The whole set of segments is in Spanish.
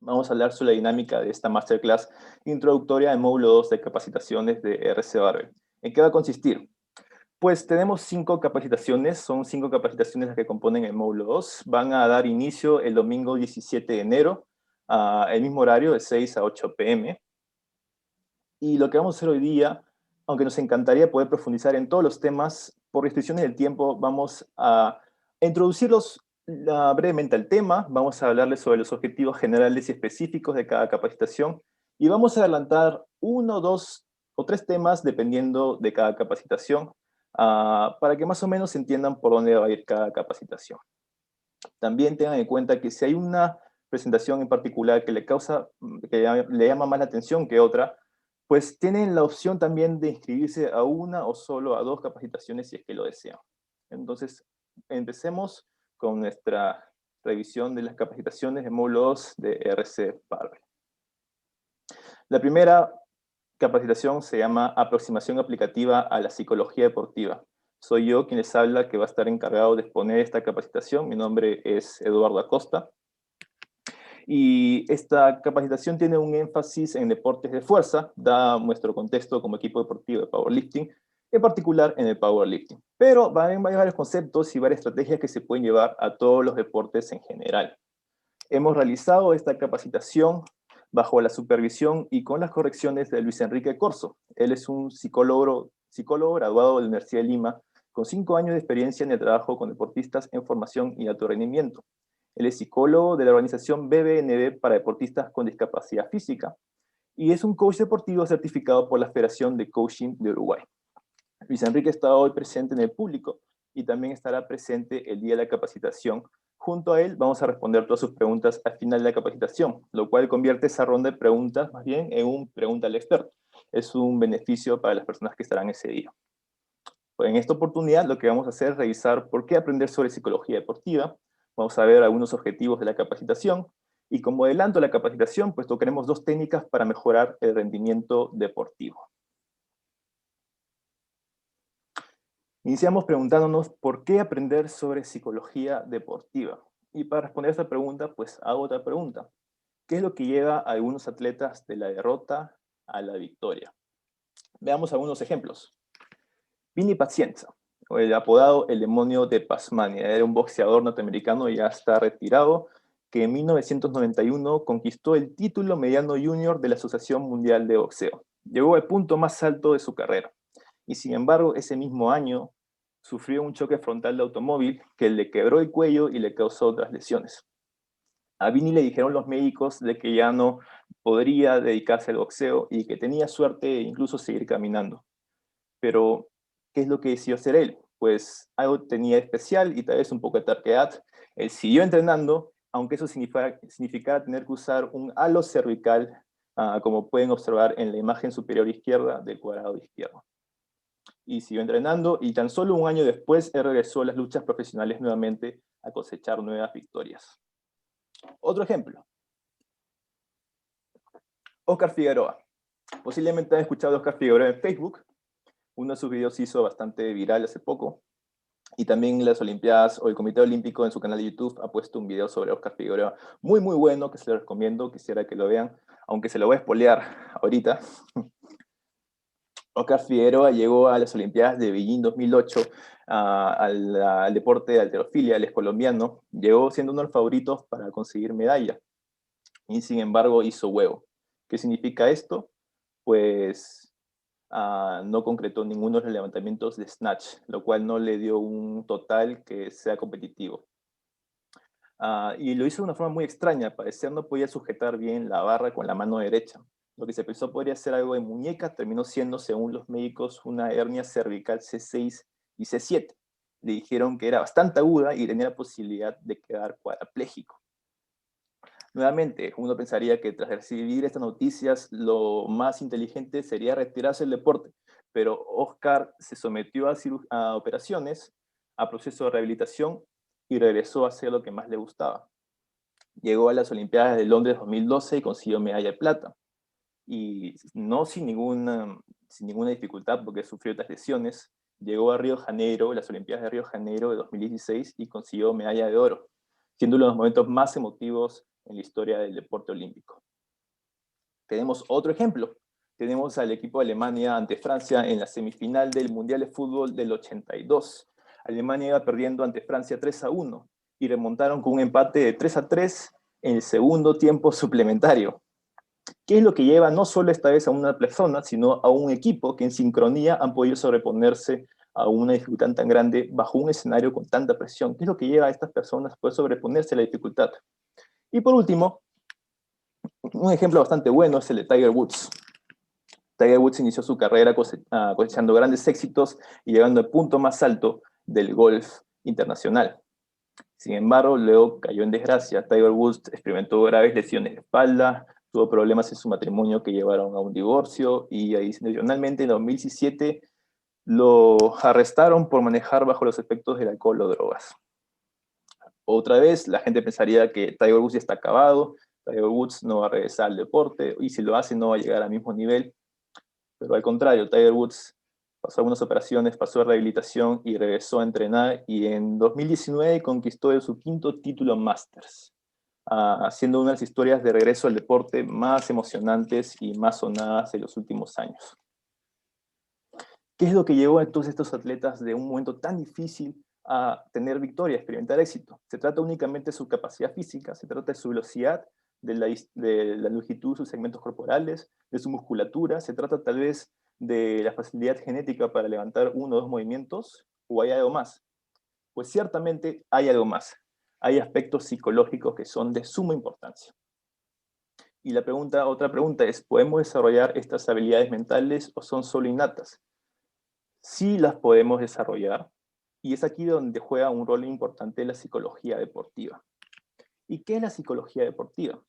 Vamos a hablar sobre la dinámica de esta masterclass introductoria del módulo 2 de capacitaciones de RC Barbell. ¿En qué va a consistir? Pues tenemos 5 capacitaciones, son 5 capacitaciones las que componen el módulo 2. Van a dar inicio el domingo 17 de enero, el mismo horario de 6 a 8 p.m. Y lo que vamos a hacer hoy día, aunque nos encantaría poder profundizar en todos los temas, por restricciones del tiempo vamos a introducirlos brevemente al tema, vamos a hablarles sobre los objetivos generales y específicos de cada capacitación, y vamos a adelantar 1, 2 o 3 temas dependiendo de cada capacitación, para que más o menos entiendan por dónde va a ir cada capacitación. También tengan en cuenta que si hay una presentación en particular que le llama más la atención que otra, pues tienen la opción también de inscribirse a una o solo a 2 capacitaciones si es que lo desean. Entonces, empecemos con nuestra revisión de las capacitaciones de módulo 2 de RC Barbell. La primera capacitación se llama Aproximación aplicativa a la psicología deportiva. Soy yo quien les habla, que va a estar encargado de exponer esta capacitación. Mi nombre es Eduardo Acosta. Y esta capacitación tiene un énfasis en deportes de fuerza, da nuestro contexto como equipo deportivo de powerlifting, en particular en el powerlifting. Pero hay varios conceptos y varias estrategias que se pueden llevar a todos los deportes en general. Hemos realizado esta capacitación bajo la supervisión y con las correcciones de Luis Enrique Corso. Él es un psicólogo graduado de la Universidad de Lima, con 5 años de experiencia en el trabajo con deportistas en formación y alto rendimiento. Él es psicólogo de la organización BBNB para deportistas con discapacidad física y es un coach deportivo certificado por la Federación de Coaching de Uruguay. Luis Enrique está hoy presente en el público y también estará presente el día de la capacitación. Junto a él vamos a responder todas sus preguntas al final de la capacitación, lo cual convierte esa ronda de preguntas más bien en un pregunta al experto. Es un beneficio para las personas que estarán ese día. Pues en esta oportunidad lo que vamos a hacer es revisar por qué aprender sobre psicología deportiva. Vamos a ver algunos objetivos de la capacitación. Y como adelanto de la capacitación, pues tocaremos 2 técnicas para mejorar el rendimiento deportivo. Iniciamos preguntándonos por qué aprender sobre psicología deportiva. Y para responder a esta pregunta, pues hago otra pregunta. ¿Qué es lo que lleva a algunos atletas de la derrota a la victoria? Veamos algunos ejemplos. Vinny Pazienza, o el apodado el demonio de Tasmania, era un boxeador norteamericano, ya está retirado, que en 1991 conquistó el título mediano junior de la Asociación Mundial de Boxeo. Llegó al punto más alto de su carrera. Y sin embargo, ese mismo año sufrió un choque frontal de automóvil que le quebró el cuello y le causó otras lesiones. A Vinny le dijeron los médicos de que ya no podría dedicarse al boxeo y que tenía suerte de incluso seguir caminando. Pero, ¿qué es lo que decidió hacer él? Pues algo tenía especial y tal vez un poco de terquedad. Él siguió entrenando, aunque eso significara tener que usar un halo cervical, como pueden observar en la imagen superior izquierda del cuadrado izquierdo. Y siguió entrenando, y tan solo un año después él regresó a las luchas profesionales nuevamente a cosechar nuevas victorias. Otro ejemplo. Oscar Figueroa. Posiblemente han escuchado de Oscar Figueroa en Facebook. Uno de sus videos se hizo bastante viral hace poco. Y también las Olimpiadas o el Comité Olímpico en su canal de YouTube ha puesto un video sobre Oscar Figueroa muy bueno, que se lo recomiendo, quisiera que lo vean, aunque se lo voy a spoilear ahorita. Oscar Figueroa llegó a las Olimpiadas de Beijing 2008 al deporte de halterofilia, él es colombiano, llegó siendo uno de los favoritos para conseguir medalla, y sin embargo hizo huevo. ¿Qué significa esto? Pues no concretó ninguno de los levantamientos de snatch, lo cual no le dio un total que sea competitivo. Y lo hizo de una forma muy extraña, al parecer no podía sujetar bien la barra con la mano derecha. Lo que se pensó podría ser algo de muñeca, terminó siendo, según los médicos, una hernia cervical C6 y C7. Le dijeron que era bastante aguda y tenía la posibilidad de quedar cuadrapléjico. Nuevamente, uno pensaría que tras recibir estas noticias, lo más inteligente sería retirarse del deporte, pero Oscar se sometió a operaciones, a proceso de rehabilitación, y regresó a hacer lo que más le gustaba. Llegó a las Olimpiadas de Londres 2012 y consiguió medalla de plata. Y no sin ninguna dificultad, porque sufrió otras lesiones. Llegó a Río de Janeiro, las Olimpiadas de Río de Janeiro de 2016, y consiguió medalla de oro. siendo uno de los momentos más emotivos en la historia del deporte olímpico. Tenemos otro ejemplo. Tenemos al equipo de Alemania ante Francia en la semifinal del Mundial de Fútbol del 82. Alemania iba perdiendo ante Francia 3-1 y remontaron con un empate de 3-3 en el segundo tiempo suplementario. ¿Qué es lo que lleva no solo esta vez a una persona, sino a un equipo que en sincronía han podido sobreponerse a una dificultad tan grande bajo un escenario con tanta presión? ¿Qué es lo que lleva a estas personas a poder sobreponerse a la dificultad? Y por último, un ejemplo bastante bueno es el de Tiger Woods. Tiger Woods inició su carrera cosechando grandes éxitos y llegando al punto más alto del golf internacional. Sin embargo, luego cayó en desgracia. Tiger Woods experimentó graves lesiones de espalda, tuvo problemas en su matrimonio que llevaron a un divorcio y adicionalmente en 2017 lo arrestaron por manejar bajo los efectos del alcohol o drogas. Otra vez, la gente pensaría que Tiger Woods ya está acabado, Tiger Woods no va a regresar al deporte y si lo hace no va a llegar al mismo nivel. Pero al contrario, Tiger Woods pasó algunas operaciones, pasó rehabilitación y regresó a entrenar y en 2019 conquistó su quinto título Masters, haciendo una de las historias de regreso al deporte más emocionantes y más sonadas de los últimos años. ¿Qué es lo que llevó a todos estos atletas de un momento tan difícil a tener victoria, a experimentar éxito? ¿Se trata únicamente de su capacidad física? ¿Se trata de su velocidad, de la longitud de sus segmentos corporales, de su musculatura? ¿Se trata tal vez de la facilidad genética para levantar uno o dos movimientos? ¿O hay algo más? Pues ciertamente hay algo más. Hay aspectos psicológicos que son de suma importancia. Y otra pregunta es, ¿podemos desarrollar estas habilidades mentales o son solo innatas? Sí las podemos desarrollar, y es aquí donde juega un rol importante la psicología deportiva. ¿Y qué es la psicología deportiva?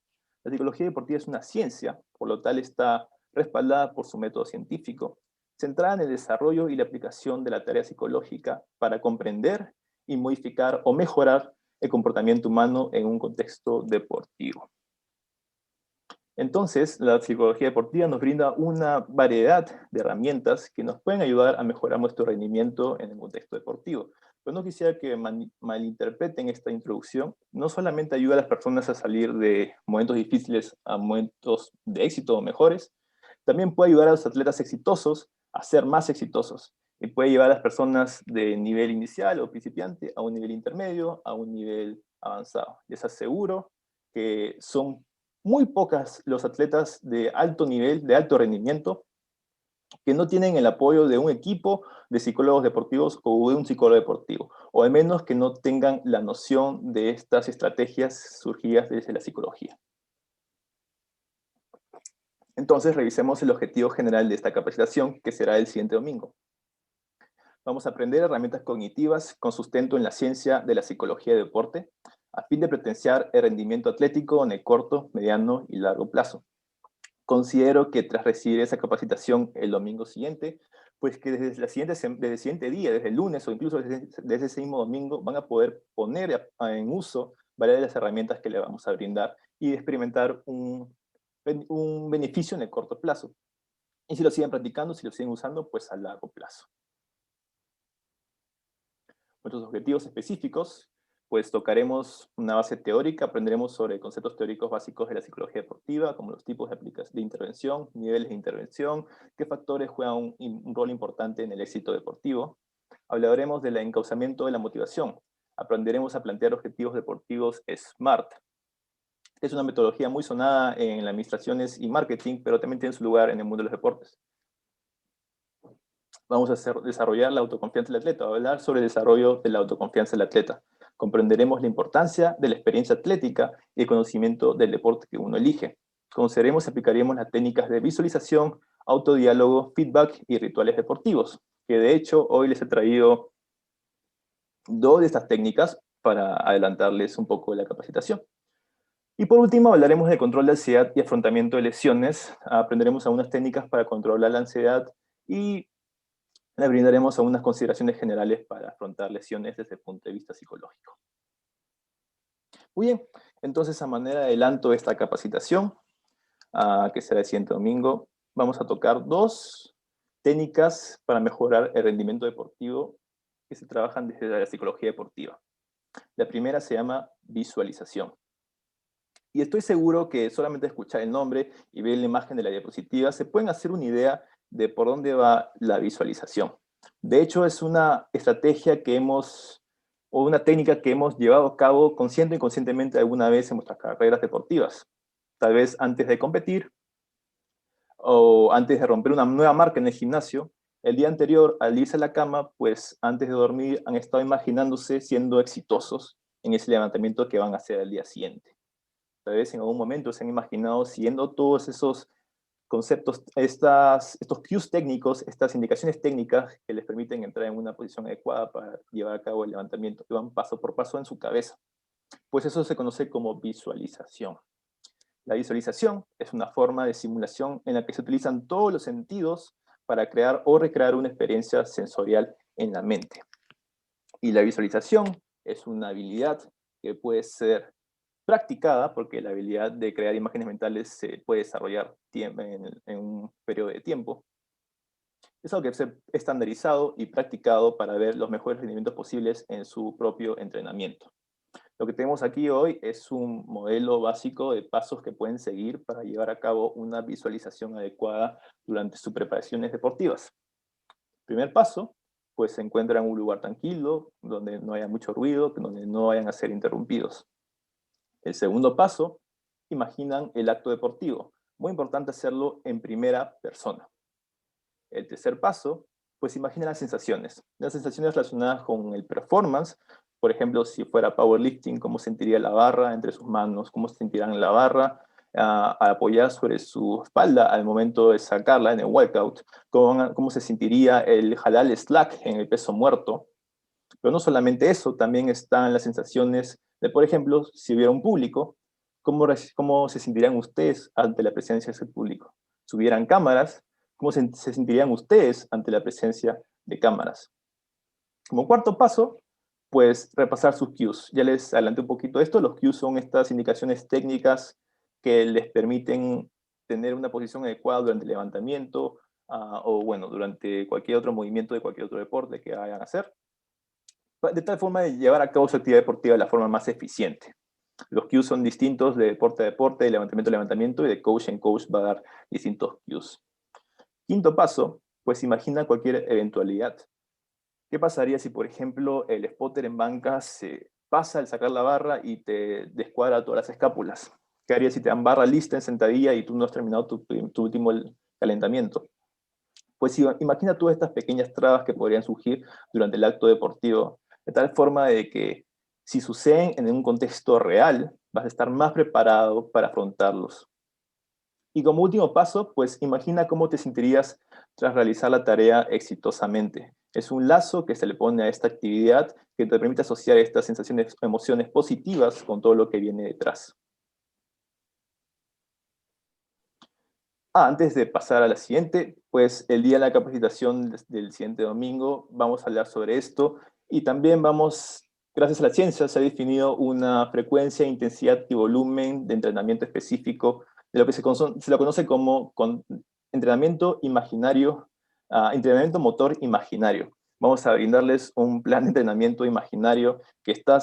La psicología deportiva es una ciencia, por lo tal está respaldada por su método científico, centrada en el desarrollo y la aplicación de la tarea psicológica para comprender y modificar o mejorar el comportamiento humano en un contexto deportivo. Entonces, la psicología deportiva nos brinda una variedad de herramientas que nos pueden ayudar a mejorar nuestro rendimiento en el contexto deportivo. Pero no quisiera que malinterpreten esta introducción. No solamente ayuda a las personas a salir de momentos difíciles a momentos de éxito o mejores, también puede ayudar a los atletas exitosos a ser más exitosos. Y puede llevar a las personas de nivel inicial o principiante a un nivel intermedio, a un nivel avanzado. Les aseguro que son muy pocas los atletas de alto nivel, de alto rendimiento, que no tienen el apoyo de un equipo de psicólogos deportivos o de un psicólogo deportivo, o al menos que no tengan la noción de estas estrategias surgidas desde la psicología. Entonces, revisemos el objetivo general de esta capacitación, que será el siguiente domingo. Vamos a aprender herramientas cognitivas con sustento en la ciencia de la psicología de deporte, a fin de potenciar el rendimiento atlético en el corto, mediano y largo plazo. Considero que tras recibir esa capacitación el domingo siguiente, pues que desde el siguiente día, desde el lunes o incluso desde ese mismo domingo, van a poder poner en uso varias de las herramientas que le vamos a brindar y experimentar un beneficio en el corto plazo. Y si lo siguen practicando, si lo siguen usando, pues a largo plazo. Nuestros objetivos específicos, pues tocaremos una base teórica, aprenderemos sobre conceptos teóricos básicos de la psicología deportiva, como los tipos de intervención, niveles de intervención, qué factores juegan un rol importante en el éxito deportivo. Hablaremos del encauzamiento de la motivación. Aprenderemos a plantear objetivos deportivos SMART. Es una metodología muy sonada en las administraciones y marketing, pero también tiene su lugar en el mundo de los deportes. Vamos a desarrollar la autoconfianza del atleta, hablar sobre el desarrollo de la autoconfianza del atleta. Comprenderemos la importancia de la experiencia atlética y el conocimiento del deporte que uno elige. Conoceremos y aplicaremos las técnicas de visualización, autodiálogo, feedback y rituales deportivos, que de hecho hoy les he traído dos de estas técnicas para adelantarles un poco de la capacitación. Y por último hablaremos de control de ansiedad y afrontamiento de lesiones. Aprenderemos algunas técnicas para controlar la ansiedad y le brindaremos algunas consideraciones generales para afrontar lesiones desde el punto de vista psicológico. Muy bien, entonces a manera de adelanto de esta capacitación, que será el siguiente domingo, vamos a tocar dos técnicas para mejorar el rendimiento deportivo que se trabajan desde la psicología deportiva. La primera se llama visualización. Y estoy seguro que solamente escuchar el nombre y ver la imagen de la diapositiva se pueden hacer una idea de por dónde va la visualización. De hecho, es una estrategia o una técnica que hemos llevado a cabo consciente e inconscientemente alguna vez en nuestras carreras deportivas. Tal vez antes de competir o antes de romper una nueva marca en el gimnasio, el día anterior, al irse a la cama, pues antes de dormir han estado imaginándose siendo exitosos en ese levantamiento que van a hacer al día siguiente. Tal vez en algún momento se han imaginado siguiendo todos esos conceptos, estos cues técnicos, estas indicaciones técnicas que les permiten entrar en una posición adecuada para llevar a cabo el levantamiento, que van paso por paso en su cabeza. Pues eso se conoce como visualización. La visualización es una forma de simulación en la que se utilizan todos los sentidos para crear o recrear una experiencia sensorial en la mente. Y la visualización es una habilidad que puede ser practicada, porque la habilidad de crear imágenes mentales se puede desarrollar en un periodo de tiempo. Es algo que debe ser estandarizado y practicado para ver los mejores rendimientos posibles en su propio entrenamiento. Lo que tenemos aquí hoy es un modelo básico de pasos que pueden seguir para llevar a cabo una visualización adecuada durante sus preparaciones deportivas. Primer paso, pues se encuentra en un lugar tranquilo, donde no haya mucho ruido, donde no vayan a ser interrumpidos. El segundo paso, imaginan el acto deportivo. Muy importante hacerlo en primera persona. El tercer paso, pues imagina las sensaciones relacionadas con el performance. Por ejemplo, si fuera powerlifting, cómo sentiría la barra entre sus manos, cómo se sentirán la barra al apoyar sobre su espalda al momento de sacarla en el workout, cómo se sentiría el jalar el slack en el peso muerto. Pero no solamente eso, también están las sensaciones de, por ejemplo, si hubiera un público, cómo se sentirían ustedes ante la presencia de ese público. Si hubieran cámaras, ¿cómo se sentirían ustedes ante la presencia de cámaras? Como cuarto paso, pues repasar sus cues. Ya les adelanté un poquito esto. Los cues son estas indicaciones técnicas que les permiten tener una posición adecuada durante el levantamiento o, bueno, durante cualquier otro movimiento de cualquier otro deporte que vayan a hacer, de tal forma de llevar a cabo su actividad deportiva de la forma más eficiente. Los cues son distintos de deporte a deporte, de levantamiento a levantamiento, y de coach en coach va a dar distintos cues. Quinto paso, pues imagina cualquier eventualidad. ¿Qué pasaría si, por ejemplo, el spotter en banca se pasa al sacar la barra y te descuadra todas las escápulas? ¿Qué harías si te dan barra lista en sentadilla y tú no has terminado tu último calentamiento? Pues imagina todas estas pequeñas trabas que podrían surgir durante el acto deportivo, de tal forma de que si suceden en un contexto real, vas a estar más preparado para afrontarlos. Y como último paso, pues imagina cómo te sentirías tras realizar la tarea exitosamente. Es un lazo que se le pone a esta actividad que te permite asociar estas sensaciones, emociones positivas con todo lo que viene detrás. Antes de pasar a la siguiente, pues el día de la capacitación del siguiente domingo vamos a hablar sobre esto y también gracias a la ciencia, se ha definido una frecuencia, intensidad y volumen de entrenamiento específico de lo que se lo conoce como entrenamiento imaginario, entrenamiento motor imaginario. Vamos a brindarles un plan de entrenamiento imaginario que está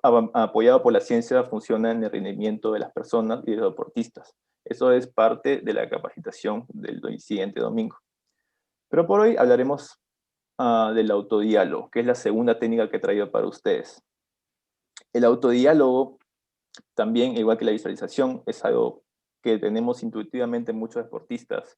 apoyado por la ciencia, funciona en el rendimiento de las personas y de los deportistas. Eso es parte de la capacitación del siguiente domingo. Pero por hoy hablaremos del autodiálogo, que es la segunda técnica que he traído para ustedes. El autodiálogo, también, igual que la visualización, es algo que tenemos intuitivamente muchos deportistas.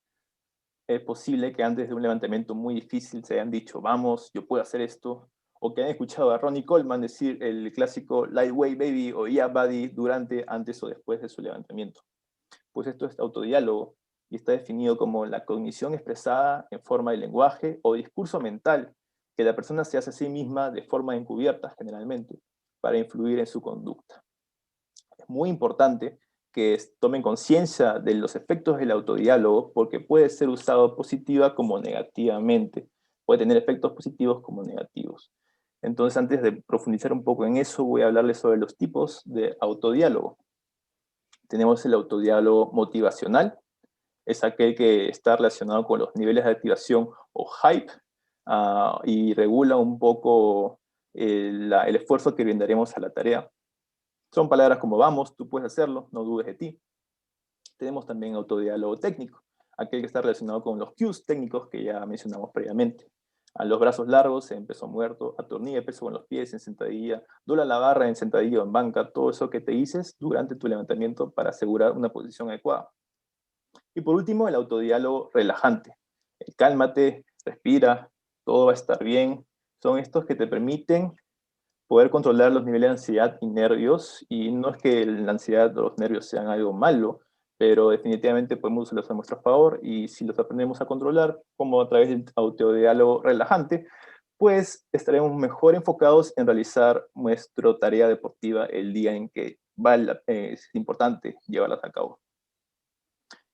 Es posible que antes de un levantamiento muy difícil se hayan dicho, vamos, yo puedo hacer esto, o que hayan escuchado a Ronnie Coleman decir el clásico lightweight baby o yeah buddy durante, antes o después de su levantamiento. Pues esto es autodiálogo y está definido como la cognición expresada en forma de lenguaje o discurso mental que la persona se hace a sí misma de forma encubierta generalmente para influir en su conducta. Es muy importante que tomen conciencia de los efectos del autodiálogo porque puede ser usado positiva como negativamente. Puede tener efectos positivos como negativos. Entonces, antes de profundizar un poco en eso, voy a hablarles sobre los tipos de autodiálogo. Tenemos el autodiálogo motivacional, es aquel que está relacionado con los niveles de activación o hype y regula un poco el esfuerzo que brindaremos a la tarea. Son palabras como vamos, tú puedes hacerlo, no dudes de ti. Tenemos también autodiálogo técnico, aquel que está relacionado con los cues técnicos que ya mencionamos previamente. A los brazos largos en peso muerto, atornilla el peso con los pies en sentadilla, dobla la barra en sentadilla o en banca, todo eso que te dices durante tu levantamiento para asegurar una posición adecuada. Y por último, el autodiálogo relajante. Cálmate, respira, todo va a estar bien. Son estos que te permiten poder controlar los niveles de ansiedad y nervios, y no es que la ansiedad o los nervios sean algo malo, pero definitivamente podemos usarlos a nuestro favor, y si los aprendemos a controlar, como a través del autodiálogo relajante, pues estaremos mejor enfocados en realizar nuestra tarea deportiva el día en que es importante llevarlas a cabo.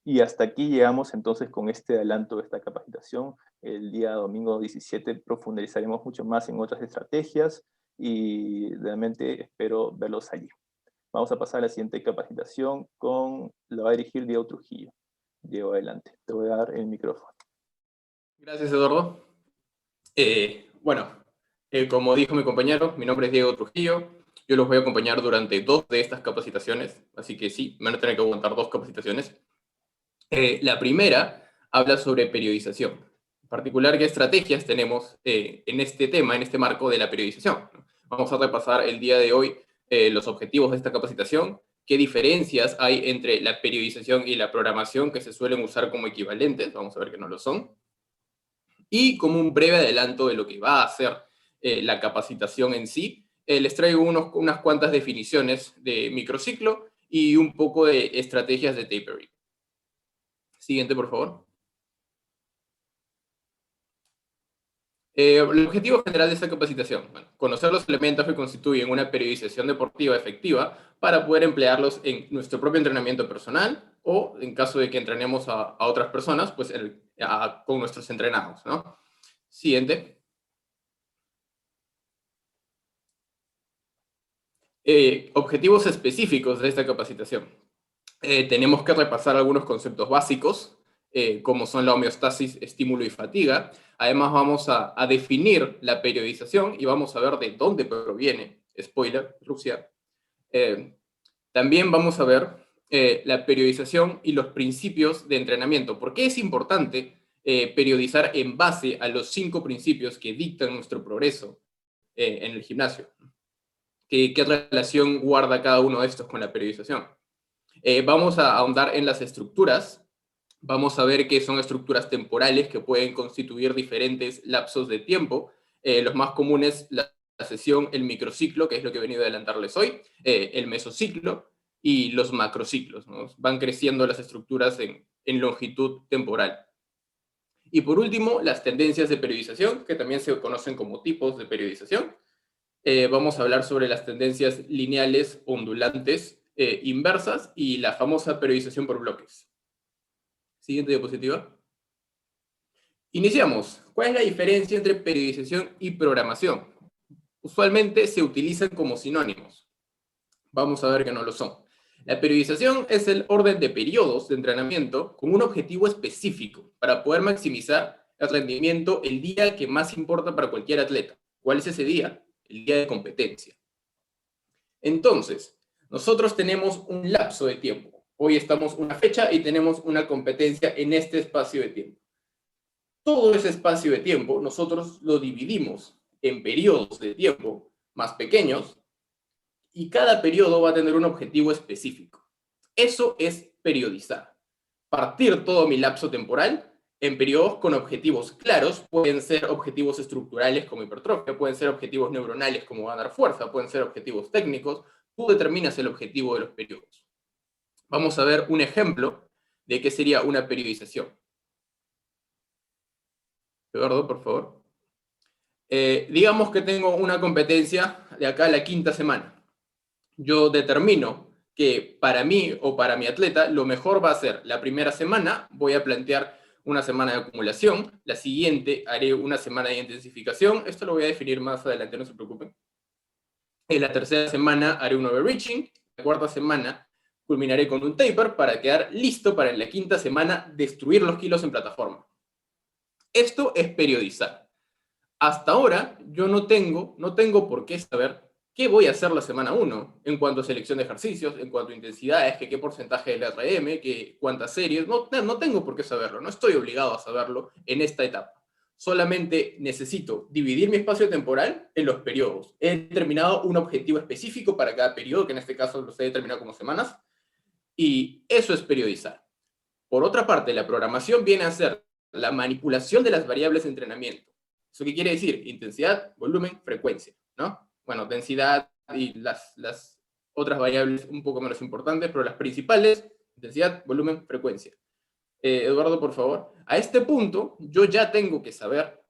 Y hasta aquí llegamos entonces con este adelanto de esta capacitación. El día domingo 17 profundizaremos mucho más en otras estrategias y realmente espero verlos allí. Vamos a pasar a la siguiente capacitación la va a dirigir Diego Trujillo. Diego, adelante. Te voy a dar el micrófono. Gracias, Eduardo. Como dijo mi compañero, mi nombre es Diego Trujillo. Yo los voy a acompañar durante 2 de estas capacitaciones, así que sí, van a tener que aguantar 2 capacitaciones. La primera habla sobre periodización. En particular, qué estrategias tenemos en este tema, en este marco de la periodización. Vamos a repasar el día de hoy los objetivos de esta capacitación, qué diferencias hay entre la periodización y la programación que se suelen usar como equivalentes, vamos a ver que no lo son, y como un breve adelanto de lo que va a ser la capacitación en sí, les traigo unas cuantas definiciones de microciclo y un poco de estrategias de tapering. Siguiente, por favor. El objetivo general de esta capacitación, bueno, conocer los elementos que constituyen una periodización deportiva efectiva para poder emplearlos en nuestro propio entrenamiento personal o, en caso de que entrenemos a otras personas, pues con nuestros entrenados, ¿no? Siguiente. Objetivos específicos de esta capacitación. Tenemos que repasar algunos conceptos básicos, como son la homeostasis, estímulo y fatiga. Además vamos a definir la periodización y vamos a ver de dónde proviene. Spoiler, Rusia. También vamos a ver la periodización y los principios de entrenamiento. ¿Por qué es importante periodizar en base a los 5 principios que dictan nuestro progreso en el gimnasio? ¿Qué relación guarda cada uno de estos con la periodización? Vamos a ahondar en las estructuras. Vamos a ver qué son estructuras temporales que pueden constituir diferentes lapsos de tiempo. Los más comunes, la sesión, el microciclo, que es lo que he venido a adelantarles hoy, el mesociclo y los macrociclos, ¿no? Van creciendo las estructuras en longitud temporal. Y por último, las tendencias de periodización, que también se conocen como tipos de periodización. Vamos a hablar sobre las tendencias lineales, ondulantes, inversas y la famosa periodización por bloques. Siguiente diapositiva. Iniciamos. ¿Cuál es la diferencia entre periodización y programación? Usualmente se utilizan como sinónimos. Vamos a ver que no lo son. La periodización es el orden de periodos de entrenamiento con un objetivo específico para poder maximizar el rendimiento el día que más importa para cualquier atleta. ¿Cuál es ese día? El día de competencia. Entonces, nosotros tenemos un lapso de tiempo. Hoy estamos una fecha y tenemos una competencia en este espacio de tiempo. Todo ese espacio de tiempo nosotros lo dividimos en periodos de tiempo más pequeños y cada periodo va a tener un objetivo específico. Eso es periodizar. Partir todo mi lapso temporal en periodos con objetivos claros. Pueden ser objetivos estructurales como hipertrofia, pueden ser objetivos neuronales como ganar fuerza, pueden ser objetivos técnicos. Tú determinas el objetivo de los periodos. Vamos a ver un ejemplo de qué sería una periodización. Eduardo, por favor. Digamos que tengo una competencia de acá a la 5ª semana. Yo determino que para mí o para mi atleta lo mejor va a ser la primera semana, voy a plantear una semana de acumulación, la siguiente haré una semana de intensificación, esto lo voy a definir más adelante, no se preocupen. En la tercera semana haré un overreaching, la 4ª semana culminaré con un taper para quedar listo para en la 5ª semana destruir los kilos en plataforma. Esto es periodizar. Hasta ahora yo no tengo por qué saber qué voy a hacer la semana 1 en cuanto a selección de ejercicios, en cuanto a intensidades, que qué porcentaje del RM, que cuántas series. No tengo por qué saberlo, no estoy obligado a saberlo en esta etapa. Solamente necesito dividir mi espacio temporal en los periodos. He determinado un objetivo específico para cada periodo, que en este caso los he determinado como semanas, y eso es periodizar. Por otra parte, la programación viene a ser la manipulación de las variables de entrenamiento. ¿Eso qué quiere decir? Intensidad, volumen, frecuencia, ¿no? Bueno, densidad y las otras variables un poco menos importantes, pero las principales, intensidad, volumen, frecuencia. Eduardo, por favor. A este punto, yo ya tengo que saber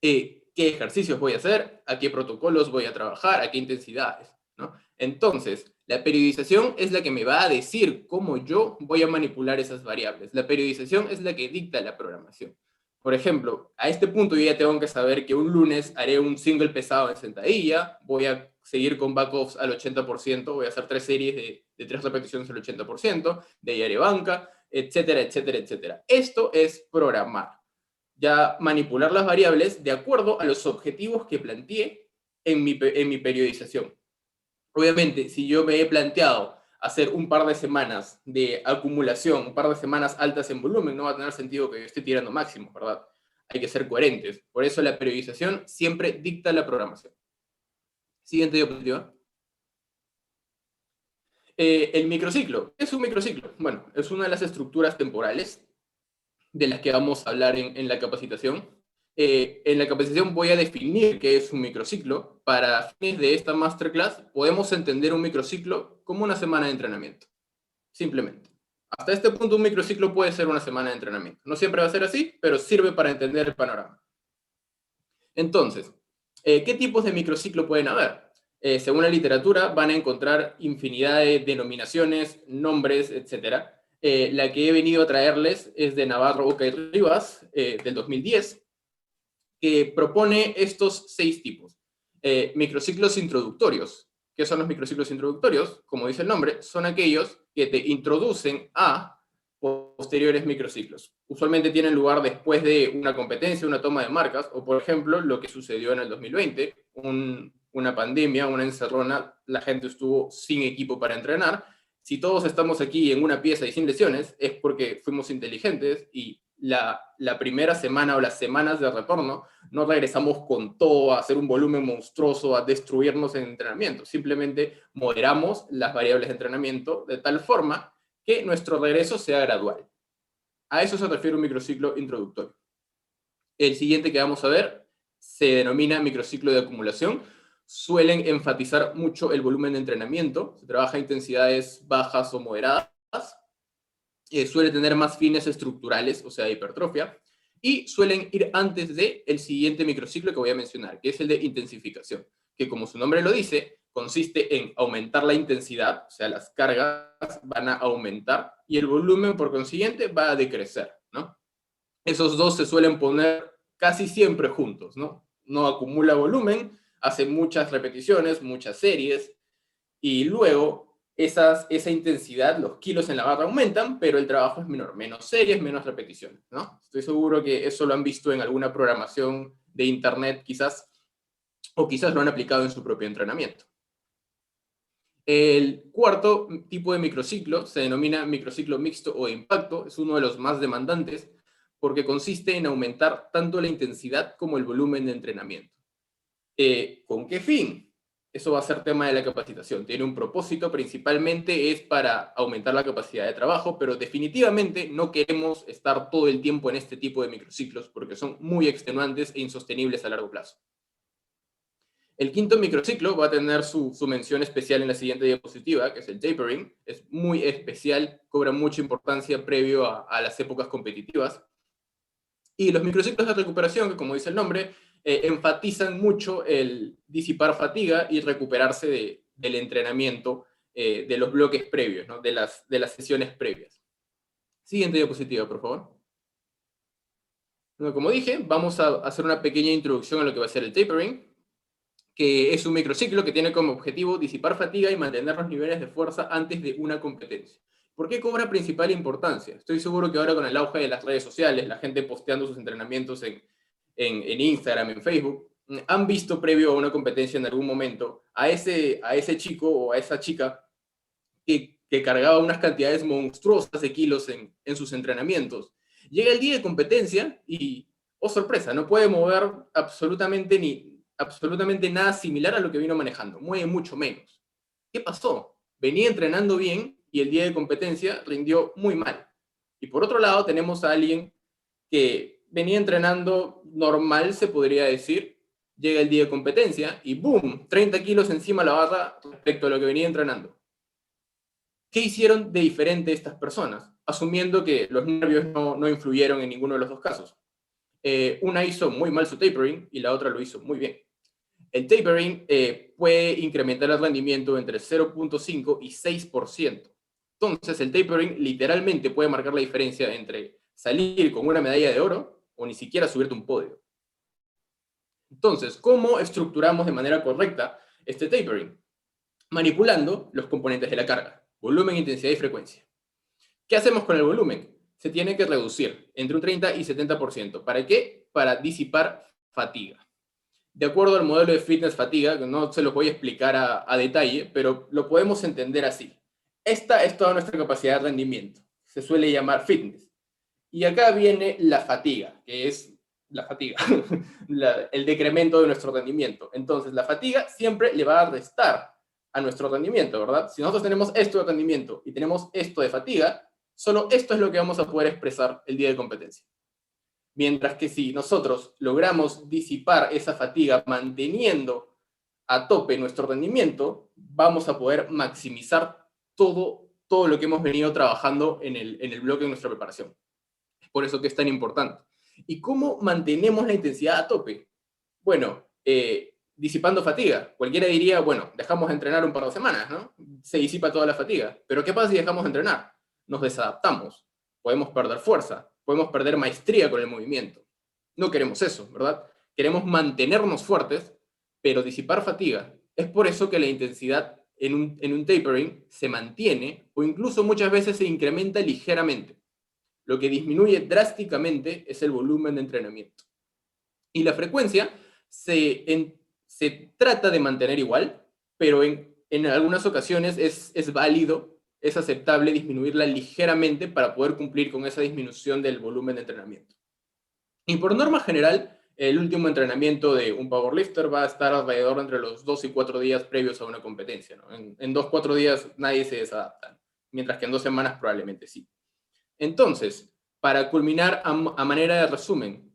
qué ejercicios voy a hacer, a qué protocolos voy a trabajar, a qué intensidades, ¿no? Entonces, la periodización es la que me va a decir cómo yo voy a manipular esas variables. La periodización es la que dicta la programación. Por ejemplo, a este punto yo ya tengo que saber que un lunes haré un single pesado en sentadilla, voy a seguir con backoffs al 80%, voy a hacer 3 series de 3 repeticiones al 80%, de ahí haré banca, etcétera, etcétera, etcétera. Esto es programar. Ya manipular las variables de acuerdo a los objetivos que planteé en mi periodización. Obviamente, si yo me he planteado hacer un par de semanas de acumulación, un par de semanas altas en volumen, no va a tener sentido que yo esté tirando máximo, ¿verdad? Hay que ser coherentes. Por eso la periodización siempre dicta la programación. Siguiente diapositiva. El microciclo. ¿Qué es un microciclo? Bueno, es una de las estructuras temporales de las que vamos a hablar en la capacitación. En la capacitación voy a definir qué es un microciclo. Para fines de esta masterclass, podemos entender un microciclo como una semana de entrenamiento. Simplemente. Hasta este punto, un microciclo puede ser una semana de entrenamiento. No siempre va a ser así, pero sirve para entender el panorama. Entonces, ¿qué tipos de microciclo pueden haber? Según la literatura, van a encontrar infinidad de denominaciones, nombres, etc. La que he venido a traerles es de Navarro, Oca y Rivas, del 2010, que propone estos 6 tipos. Microciclos introductorios. ¿Qué son los microciclos introductorios? Como dice el nombre, son aquellos que te introducen a posteriores microciclos. Usualmente tienen lugar después de una competencia, una toma de marcas, o por ejemplo, lo que sucedió en el 2020, una pandemia, una encerrona, la gente estuvo sin equipo para entrenar. Si todos estamos aquí en una pieza y sin lesiones, es porque fuimos inteligentes y la primera semana o las semanas de retorno no regresamos con todo a hacer un volumen monstruoso, a destruirnos en entrenamiento. Simplemente moderamos las variables de entrenamiento de tal forma que nuestro regreso sea gradual. A eso se refiere un microciclo introductorio. El siguiente que vamos a ver se denomina microciclo de acumulación. Suelen enfatizar mucho el volumen de entrenamiento, se trabaja a intensidades bajas o moderadas, suele tener más fines estructurales, o sea, hipertrofia, y suelen ir antes del siguiente microciclo que voy a mencionar, que es el de intensificación, que como su nombre lo dice, consiste en aumentar la intensidad, o sea, las cargas van a aumentar, y el volumen, por consiguiente, va a decrecer, ¿no? Esos dos se suelen poner casi siempre juntos, ¿no? No acumula volumen, hace muchas repeticiones, muchas series, y luego esa intensidad, los kilos en la barra aumentan, pero el trabajo es menor, menos series, menos repeticiones, ¿no? Estoy seguro que eso lo han visto en alguna programación de internet quizás, o quizás lo han aplicado en su propio entrenamiento. El cuarto tipo de microciclo se denomina microciclo mixto o de impacto, es uno de los más demandantes porque consiste en aumentar tanto la intensidad como el volumen de entrenamiento. ¿Con qué fin? Eso va a ser tema de la capacitación. Tiene un propósito, principalmente es para aumentar la capacidad de trabajo, pero definitivamente no queremos estar todo el tiempo en este tipo de microciclos porque son muy extenuantes e insostenibles a largo plazo. El quinto microciclo va a tener su mención especial en la siguiente diapositiva, que es el tapering. Es muy especial, cobra mucha importancia previo a las épocas competitivas. Y los microciclos de recuperación, que como dice el nombre, enfatizan mucho el disipar fatiga y recuperarse del entrenamiento, de los bloques previos, ¿no? de las sesiones previas. Siguiente diapositiva, por favor. Bueno, como dije, vamos a hacer una pequeña introducción a lo que va a ser el tapering, que es un microciclo que tiene como objetivo disipar fatiga y mantener los niveles de fuerza antes de una competencia. ¿Por qué cobra principal importancia? Estoy seguro que ahora con el auge de las redes sociales, la gente posteando sus entrenamientos en Instagram, en Facebook, han visto previo a una competencia en algún momento a ese chico o a esa chica que cargaba unas cantidades monstruosas de kilos en sus entrenamientos. Llega el día de competencia y, oh sorpresa, no puede mover absolutamente nada similar a lo que vino manejando, mueve mucho menos. ¿Qué pasó? Venía entrenando bien y el día de competencia rindió muy mal. Y por otro lado tenemos a alguien que venía entrenando normal, se podría decir, llega el día de competencia y ¡boom! 30 kilos encima de la barra respecto a lo que venía entrenando. ¿Qué hicieron de diferente estas personas? Asumiendo que los nervios no influyeron en ninguno de los dos casos. Una hizo muy mal su tapering y la otra lo hizo muy bien. El tapering puede incrementar el rendimiento entre 0.5 y 6%. Entonces, el tapering literalmente puede marcar la diferencia entre salir con una medalla de oro o ni siquiera subirte un podio. Entonces, ¿cómo estructuramos de manera correcta este tapering? Manipulando los componentes de la carga: volumen, intensidad y frecuencia. ¿Qué hacemos con el volumen? Se tiene que reducir entre un 30 y 70%. ¿Para qué? Para disipar fatiga. De acuerdo al modelo de fitness fatiga, que no se los voy a explicar a detalle, pero lo podemos entender así. Esta es toda nuestra capacidad de rendimiento. Se suele llamar fitness. Y acá viene la fatiga, que es la fatiga, el decremento de nuestro rendimiento. Entonces, la fatiga siempre le va a restar a nuestro rendimiento, ¿verdad? Si nosotros tenemos esto de rendimiento y tenemos esto de fatiga, solo esto es lo que vamos a poder expresar el día de competencia. Mientras que si nosotros logramos disipar esa fatiga manteniendo a tope nuestro rendimiento, vamos a poder maximizar todo lo que hemos venido trabajando en el bloque de nuestra preparación. Es por eso que es tan importante. ¿Y cómo mantenemos la intensidad a tope? Bueno, disipando fatiga. Cualquiera diría, bueno, dejamos de entrenar un par de semanas, ¿no? Se disipa toda la fatiga. Pero ¿qué pasa si dejamos de entrenar? Nos desadaptamos. Podemos perder fuerza, podemos perder maestría con el movimiento. No queremos eso, ¿verdad? Queremos mantenernos fuertes, pero disipar fatiga. Es por eso que la intensidad en un tapering se mantiene o incluso muchas veces se incrementa ligeramente. Lo que disminuye drásticamente es el volumen de entrenamiento. Y la frecuencia se trata de mantener igual, pero en algunas ocasiones es válido, es aceptable disminuirla ligeramente para poder cumplir con esa disminución del volumen de entrenamiento. Y por norma general, el último entrenamiento de un powerlifter va a estar alrededor entre los 2 y 4 días previos a una competencia, ¿no? En 2 o 4 días nadie se desadapta, mientras que en 2 semanas probablemente sí. Entonces, para culminar a manera de resumen,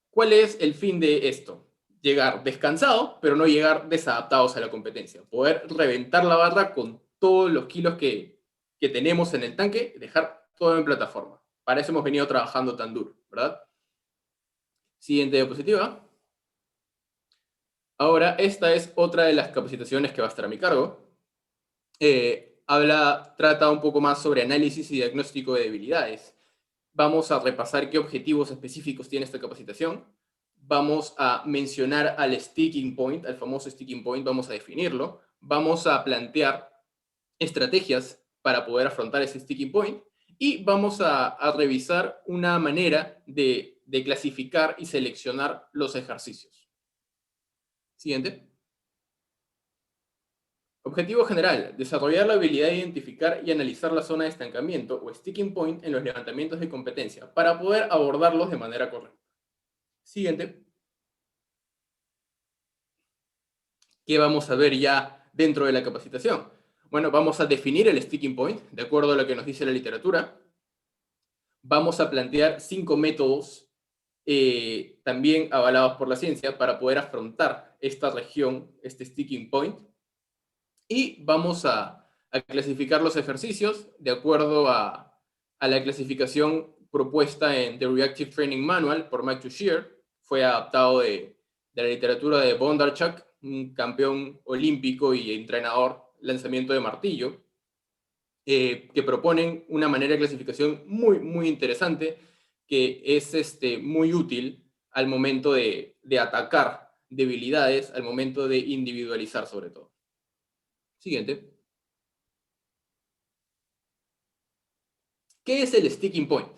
¿cuál es el fin de esto? Llegar descansado, pero no llegar desadaptados a la competencia. Poder reventar la barra con todos los kilos que tenemos en el tanque, dejar todo en plataforma. Para eso hemos venido trabajando tan duro, ¿verdad? Siguiente diapositiva. Ahora, esta es otra de las capacitaciones que va a estar a mi cargo. Trata un poco más sobre análisis y diagnóstico de debilidades. Vamos a repasar qué objetivos específicos tiene esta capacitación. Vamos a mencionar al sticking point, al famoso sticking point, vamos a definirlo. Vamos a plantear estrategias para poder afrontar ese sticking point. Y vamos a revisar una manera de clasificar y seleccionar los ejercicios. Siguiente. Objetivo general: desarrollar la habilidad de identificar y analizar la zona de estancamiento o sticking point en los levantamientos de competencia para poder abordarlos de manera correcta. Siguiente. ¿Qué vamos a ver ya dentro de la capacitación? Bueno, vamos a definir el sticking point de acuerdo a lo que nos dice la literatura. Vamos a plantear 5 métodos también avalados por la ciencia para poder afrontar esta región, este sticking point. Y vamos a clasificar los ejercicios de acuerdo a la clasificación propuesta en The Reactive Training Manual por Mike Tuchscherer. Fue adaptado de la literatura de Bondarchuk, un campeón olímpico y entrenador lanzamiento de martillo, que proponen una manera de clasificación muy, muy interesante, que es muy útil al momento de atacar debilidades, al momento de individualizar sobre todo. Siguiente. ¿Qué es el sticking point?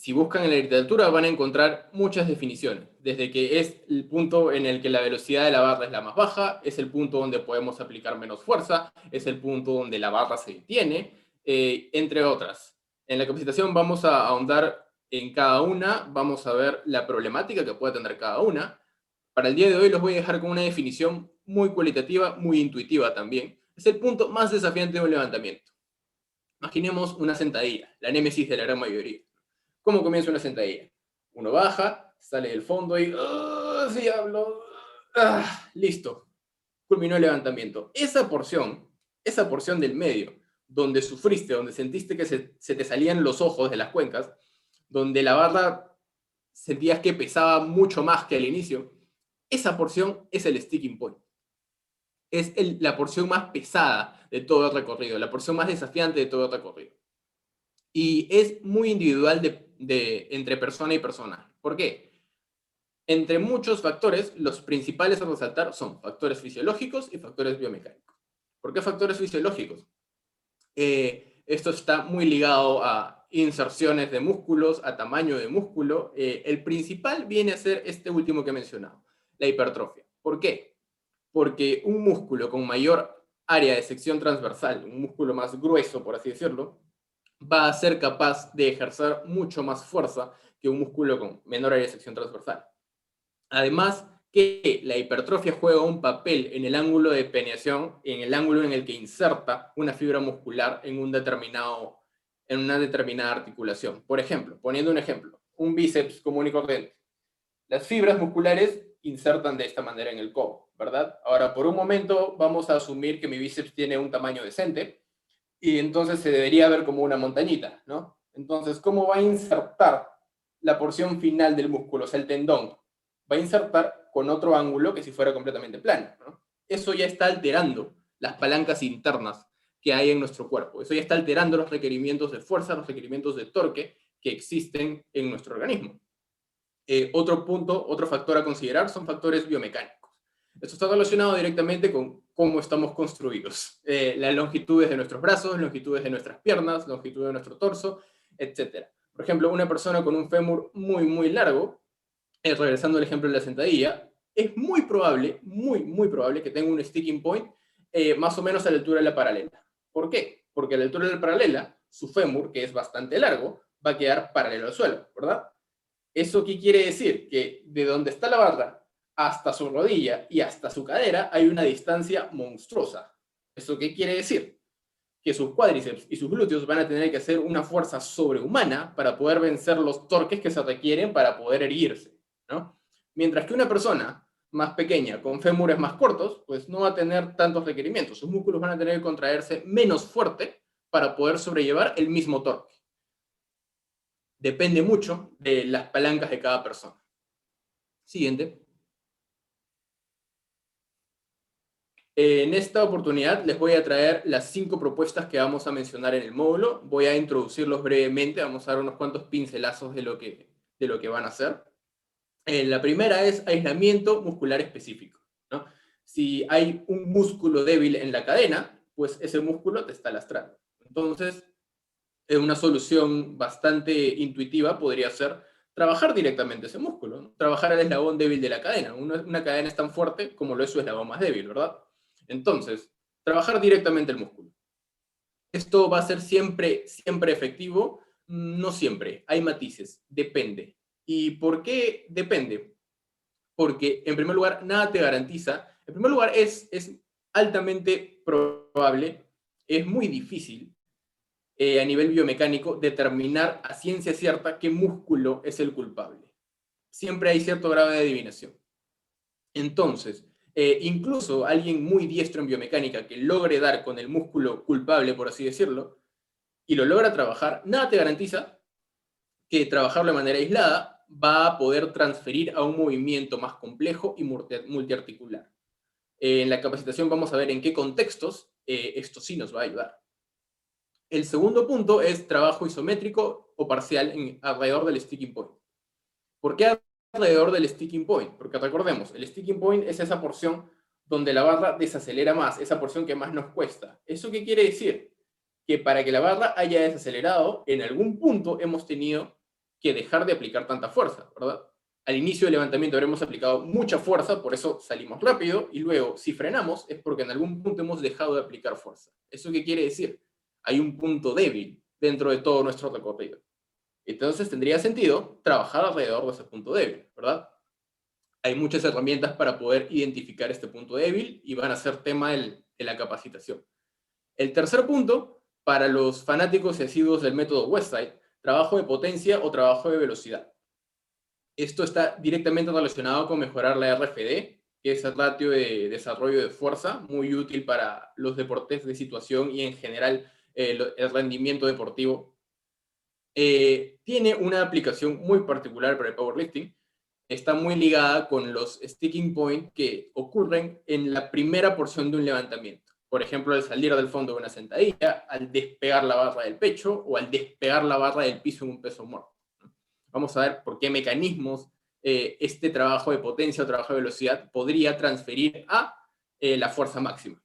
si buscan en la literatura van a encontrar muchas definiciones, desde que es el punto en el que la velocidad de la barra es la más baja, es el punto donde podemos aplicar menos fuerza, es el punto donde la barra se detiene, entre otras. En la capacitación vamos a ahondar en cada una, vamos a ver la problemática que puede tener cada una. Para el día de hoy los voy a dejar con una definición muy cualitativa, muy intuitiva también. Es el punto más desafiante de un levantamiento. Imaginemos una sentadilla, la némesis de la gran mayoría. ¿Cómo comienza una sentadilla? Uno baja, sale del fondo y... ¡Oh, diablo! Listo. Culminó el levantamiento. Esa porción del medio, donde sufriste, donde sentiste que se te salían los ojos de las cuencas, donde la barra sentías que pesaba mucho más que al inicio, esa porción es el sticking point. Es la porción más pesada de todo el recorrido, la porción más desafiante de todo el recorrido. Y es muy individual entre persona y persona. ¿Por qué? Entre muchos factores, los principales a resaltar son factores fisiológicos y factores biomecánicos. ¿Por qué factores fisiológicos? Esto está muy ligado a inserciones de músculos, a tamaño de músculo. El principal viene a ser este último que he mencionado, la hipertrofia. ¿Por qué? Porque un músculo con mayor área de sección transversal, un músculo más grueso, por así decirlo, va a ser capaz de ejercer mucho más fuerza que un músculo con menor área de sección transversal. Además, que la hipertrofia juega un papel en el ángulo de penetración, en el ángulo en el que inserta una fibra muscular en una determinada articulación. Por ejemplo, poniendo un ejemplo, un bíceps común y corriente. Las fibras musculares insertan de esta manera en el codo, ¿verdad? Ahora, por un momento, vamos a asumir que mi bíceps tiene un tamaño decente, y entonces se debería ver como una montañita, ¿no? Entonces, ¿cómo va a insertar la porción final del músculo, o sea, el tendón? Va a insertar con otro ángulo que si fuera completamente plano, ¿no? Eso ya está alterando las palancas internas que hay en nuestro cuerpo. Eso ya está alterando los requerimientos de fuerza, los requerimientos de torque que existen en nuestro organismo. Otro punto, otro factor a considerar son factores biomecánicos. Esto está relacionado directamente con cómo estamos construidos. Las longitudes de nuestros brazos, longitudes de nuestras piernas, longitud de nuestro torso, etc. Por ejemplo, una persona con un fémur muy, muy largo, regresando al ejemplo de la sentadilla, es muy probable que tenga un sticking point más o menos a la altura de la paralela. ¿Por qué? Porque a la altura de la paralela, su fémur, que es bastante largo, va a quedar paralelo al suelo, ¿verdad? ¿Eso qué quiere decir? Que de donde está la barra hasta su rodilla y hasta su cadera hay una distancia monstruosa. ¿Eso qué quiere decir? Que sus cuádriceps y sus glúteos van a tener que hacer una fuerza sobrehumana para poder vencer los torques que se requieren para poder erguirse, ¿no? Mientras que una persona más pequeña, con fémures más cortos, pues no va a tener tantos requerimientos. Sus músculos van a tener que contraerse menos fuerte para poder sobrellevar el mismo torque. Depende mucho de las palancas de cada persona. Siguiente. En esta oportunidad les voy a traer las 5 propuestas que vamos a mencionar en el módulo. Voy a introducirlos brevemente, vamos a dar unos cuantos pincelazos de lo que van a hacer. La primera es aislamiento muscular específico, ¿no? Si hay un músculo débil en la cadena, pues ese músculo te está lastrando. Entonces, una solución bastante intuitiva podría ser trabajar directamente ese músculo, ¿no? Trabajar el eslabón débil de la cadena. Una cadena es tan fuerte como lo es su eslabón más débil, ¿verdad? Entonces, trabajar directamente el músculo. ¿Esto va a ser siempre efectivo? No siempre, hay matices, depende. ¿Y por qué depende? Porque, en primer lugar, nada te garantiza. En primer lugar, es altamente probable, es muy difícil a nivel biomecánico determinar a ciencia cierta qué músculo es el culpable. Siempre hay cierto grado de adivinación. Entonces, incluso alguien muy diestro en biomecánica que logre dar con el músculo culpable, por así decirlo, y lo logra trabajar, nada te garantiza que trabajarlo de manera aislada va a poder transferir a un movimiento más complejo y multiarticular. En la capacitación vamos a ver en qué contextos esto sí nos va a ayudar. El segundo punto es trabajo isométrico o parcial alrededor del sticking point. ¿Por qué alrededor del sticking point? Porque recordemos, el sticking point es esa porción donde la barra desacelera más, esa porción que más nos cuesta. ¿Eso qué quiere decir? Que para que la barra haya desacelerado, en algún punto hemos tenido que dejar de aplicar tanta fuerza, ¿verdad? Al inicio del levantamiento habremos aplicado mucha fuerza, por eso salimos rápido, y luego, si frenamos, es porque en algún punto hemos dejado de aplicar fuerza. ¿Eso qué quiere decir? Hay un punto débil dentro de todo nuestro recorrido. Entonces tendría sentido trabajar alrededor de ese punto débil, ¿verdad? Hay muchas herramientas para poder identificar este punto débil y van a ser tema de la capacitación. El tercer punto, para los fanáticos y asiduos del método Westside, trabajo de potencia o trabajo de velocidad. Esto está directamente relacionado con mejorar la RFD, que es el ratio de desarrollo de fuerza, muy útil para los deportes de situación y en general el rendimiento deportivo. Tiene una aplicación muy particular para el powerlifting. Está muy ligada con los sticking points que ocurren en la primera porción de un levantamiento. Por ejemplo, al salir del fondo de una sentadilla, al despegar la barra del pecho o al despegar la barra del piso en un peso muerto. Vamos a ver por qué mecanismos este trabajo de potencia o trabajo de velocidad podría transferir a la fuerza máxima.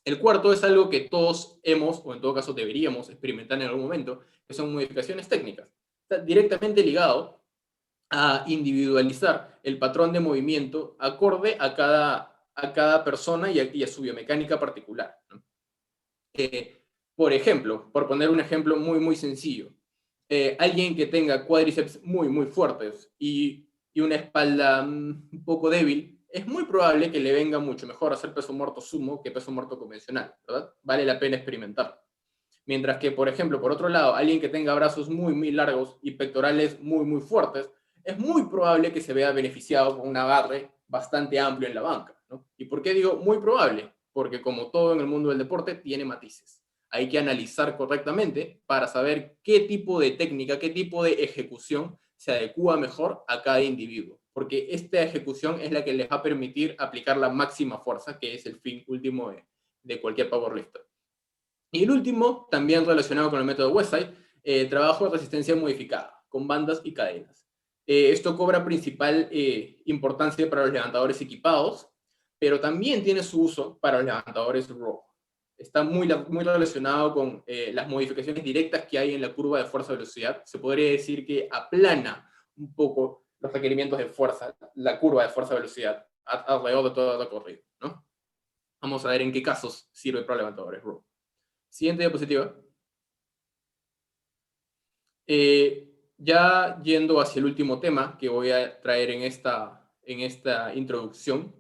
El cuarto es algo que todos hemos, o en todo caso deberíamos experimentar en algún momento, que son modificaciones técnicas. Está directamente ligado a individualizar el patrón de movimiento acorde a cada persona y a su biomecánica particular, ¿no? Por ejemplo, por poner un ejemplo muy, muy sencillo, alguien que tenga cuádriceps muy, muy fuertes y una espalda un poco débil, es muy probable que le venga mucho mejor hacer peso muerto sumo que peso muerto convencional, ¿verdad? Vale la pena experimentar. Mientras que, por ejemplo, por otro lado, alguien que tenga brazos muy, muy largos y pectorales muy, muy fuertes, es muy probable que se vea beneficiado con un agarre bastante amplio en la banca, ¿no? ¿Y por qué digo muy probable? Porque como todo en el mundo del deporte, tiene matices. Hay que analizar correctamente para saber qué tipo de técnica, qué tipo de ejecución se adecua mejor a cada individuo. Porque esta ejecución es la que les va a permitir aplicar la máxima fuerza, que es el fin último de cualquier powerlifter. Y el último, también relacionado con el método Westside, trabajo de resistencia modificada, con bandas y cadenas. Esto cobra principal importancia para los levantadores equipados, pero también tiene su uso para los levantadores raw. Está muy relacionado con las modificaciones directas que hay en la curva de fuerza-velocidad. Se podría decir que aplana un poco los requerimientos de fuerza, la curva de fuerza-velocidad, alrededor de todo el recorrido, ¿no? Vamos a ver en qué casos sirve para levantadores raw. Siguiente diapositiva. Ya yendo hacia el último tema que voy a traer en esta introducción,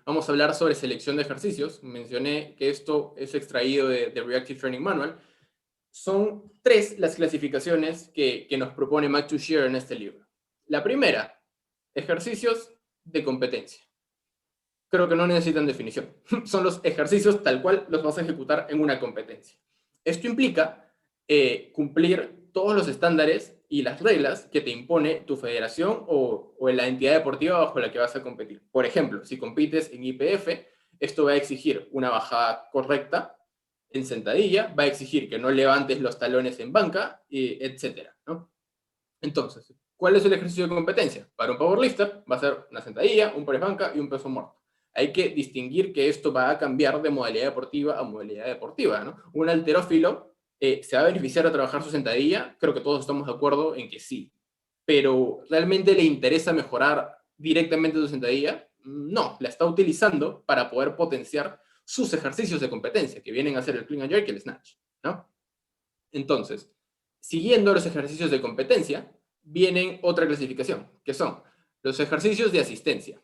vamos a hablar sobre selección de ejercicios. Mencioné que esto es extraído de Reactive Training Manual. Son 3 las clasificaciones que nos propone Matt Tuchscherer en este libro. La primera, ejercicios de competencia. Creo que no necesitan definición. Son los ejercicios tal cual los vas a ejecutar en una competencia. Esto implica cumplir todos los estándares y las reglas que te impone tu federación o la entidad deportiva bajo la que vas a competir. Por ejemplo, si compites en IPF, esto va a exigir una bajada correcta en sentadilla, va a exigir que no levantes los talones en banca, etc., ¿no? Entonces, ¿cuál es el ejercicio de competencia? Para un powerlifter va a ser una sentadilla, un press banca y un peso muerto. Hay que distinguir que esto va a cambiar de modalidad deportiva a modalidad deportiva, ¿no? Un halterófilo ¿se va a beneficiar de trabajar su sentadilla? Creo que todos estamos de acuerdo en que sí. Pero ¿realmente le interesa mejorar directamente su sentadilla? No, la está utilizando para poder potenciar sus ejercicios de competencia, que vienen a ser el clean and jerk y el snatch, ¿no? Entonces, siguiendo los ejercicios de competencia, vienen otra clasificación, que son los ejercicios de asistencia.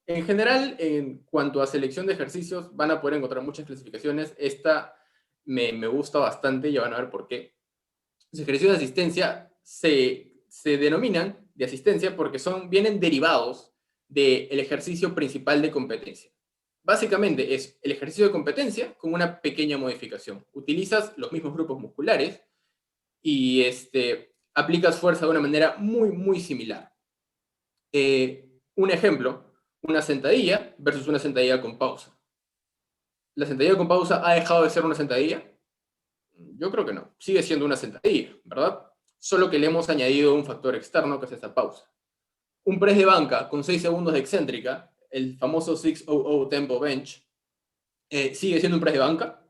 En general, en cuanto a selección de ejercicios, van a poder encontrar muchas clasificaciones. Esta me gusta bastante, ya van a ver por qué. Los ejercicios de asistencia se denominan de asistencia porque vienen derivados del ejercicio principal de competencia. Básicamente es el ejercicio de competencia con una pequeña modificación. Utilizas los mismos grupos musculares y aplicas fuerza de una manera muy, muy similar. Un ejemplo, una sentadilla versus una sentadilla con pausa. ¿La sentadilla con pausa ha dejado de ser una sentadilla? Yo creo que no. Sigue siendo una sentadilla, ¿verdad? Solo que le hemos añadido un factor externo que es esta pausa. Un press de banca con 6 segundos de excéntrica, el famoso 600 tempo bench, ¿sigue siendo un press de banca?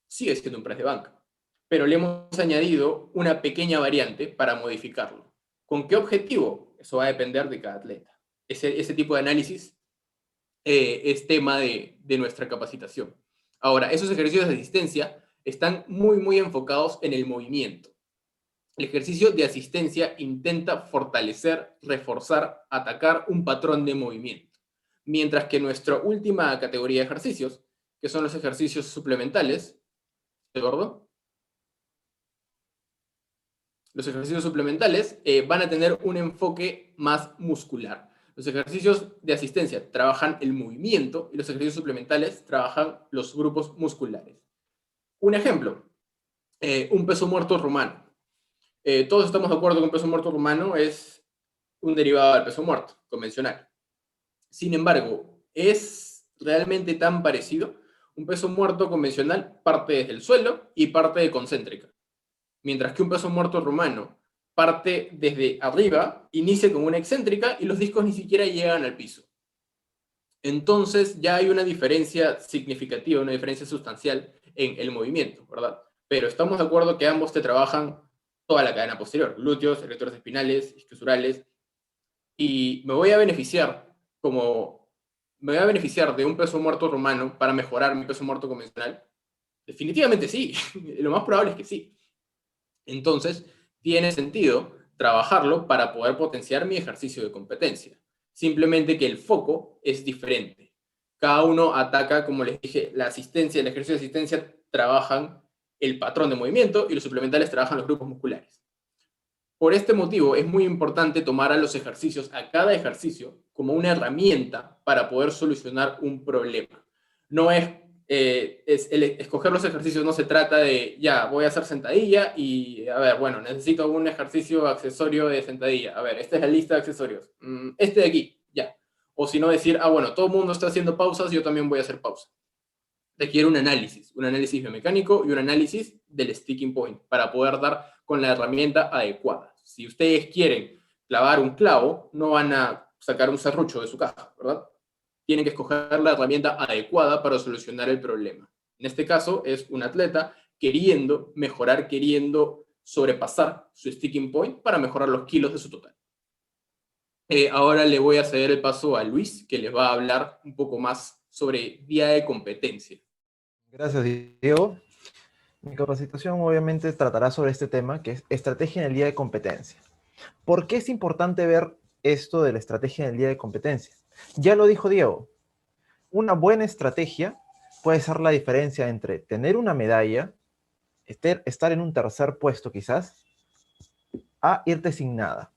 Sigue siendo un press de banca. pero le hemos añadido una pequeña variante para modificarlo. ¿Con qué objetivo? Eso va a depender de cada atleta. Ese tipo de análisis es tema de nuestra capacitación. Ahora, esos ejercicios de asistencia están muy enfocados en el movimiento. El ejercicio de asistencia intenta fortalecer, reforzar, atacar un patrón de movimiento. Mientras que nuestra última categoría de ejercicios, que son los ejercicios suplementales, ¿de acuerdo? Los ejercicios suplementales van a tener un enfoque más muscular. Los ejercicios de asistencia trabajan el movimiento y los ejercicios suplementales trabajan los grupos musculares. Un ejemplo, un peso muerto rumano. Todos estamos de acuerdo que un peso muerto rumano es un derivado del peso muerto convencional. Sin embargo, ¿es realmente tan parecido? Un peso muerto convencional parte desde el suelo y parte de concéntrica, mientras que un peso muerto rumano parte desde arriba, inicia con una excéntrica y los discos ni siquiera llegan al piso. Entonces ya hay una diferencia significativa, una diferencia sustancial en el movimiento, ¿verdad? Pero estamos de acuerdo que ambos te trabajan toda la cadena posterior, glúteos, erectores espinales, isquiosurales, y me voy a beneficiar de un peso muerto romano para mejorar mi peso muerto convencional. Definitivamente sí, lo más probable es que sí. Entonces, tiene sentido trabajarlo para poder potenciar mi ejercicio de competencia. Simplemente que el foco es diferente. Cada uno ataca, como les dije, la asistencia, el ejercicio de asistencia trabajan el patrón de movimiento y los suplementales trabajan los grupos musculares. Por este motivo es muy importante tomar a los ejercicios, a cada ejercicio, como una herramienta para poder solucionar un problema. No escoger los ejercicios, no se trata de, ya, voy a hacer sentadilla y, a ver, bueno, necesito un ejercicio accesorio de sentadilla. A ver, esta es la lista de accesorios. Este de aquí, ya. O si no decir, bueno, todo el mundo está haciendo pausas, yo también voy a hacer pausas. Requiere un análisis biomecánico y un análisis del sticking point para poder dar con la herramienta adecuada. Si ustedes quieren clavar un clavo, no van a sacar un serrucho de su caja, ¿verdad? Tienen que escoger la herramienta adecuada para solucionar el problema. En este caso es un atleta queriendo mejorar, queriendo sobrepasar su sticking point para mejorar los kilos de su total. Ahora le voy a ceder el paso a Luis, que les va a hablar un poco más sobre día de competencia. Gracias, Diego. Mi capacitación obviamente tratará sobre este tema, que es estrategia en el día de competencia. ¿Por qué es importante ver esto de la estrategia en el día de competencia? Ya lo dijo Diego, una buena estrategia puede ser la diferencia entre tener una medalla, estar en un tercer puesto quizás, a irte sin nada.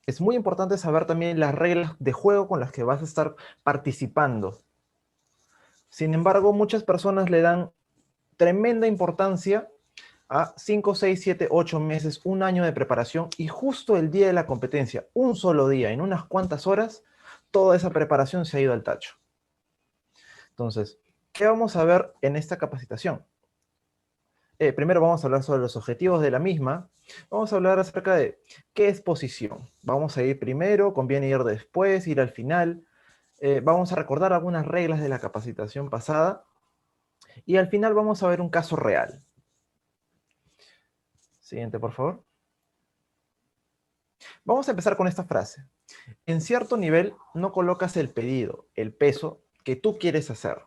Es muy importante saber también las reglas de juego con las que vas a estar participando. Sin embargo, muchas personas le dan tremenda importancia a 5, 6, 7, 8 meses, un año de preparación y justo el día de la competencia, un solo día, en unas cuantas horas, toda esa preparación se ha ido al tacho. Entonces, ¿qué vamos a ver en esta capacitación? Primero vamos a hablar sobre los objetivos de la misma. Vamos a hablar acerca de qué es posición. Vamos a ir primero, conviene ir después, ir al final. Vamos a recordar algunas reglas de la capacitación pasada. Y al final vamos a ver un caso real. Siguiente, por favor. Vamos a empezar con esta frase. En cierto nivel no colocas el pedido, el peso que tú quieres hacer.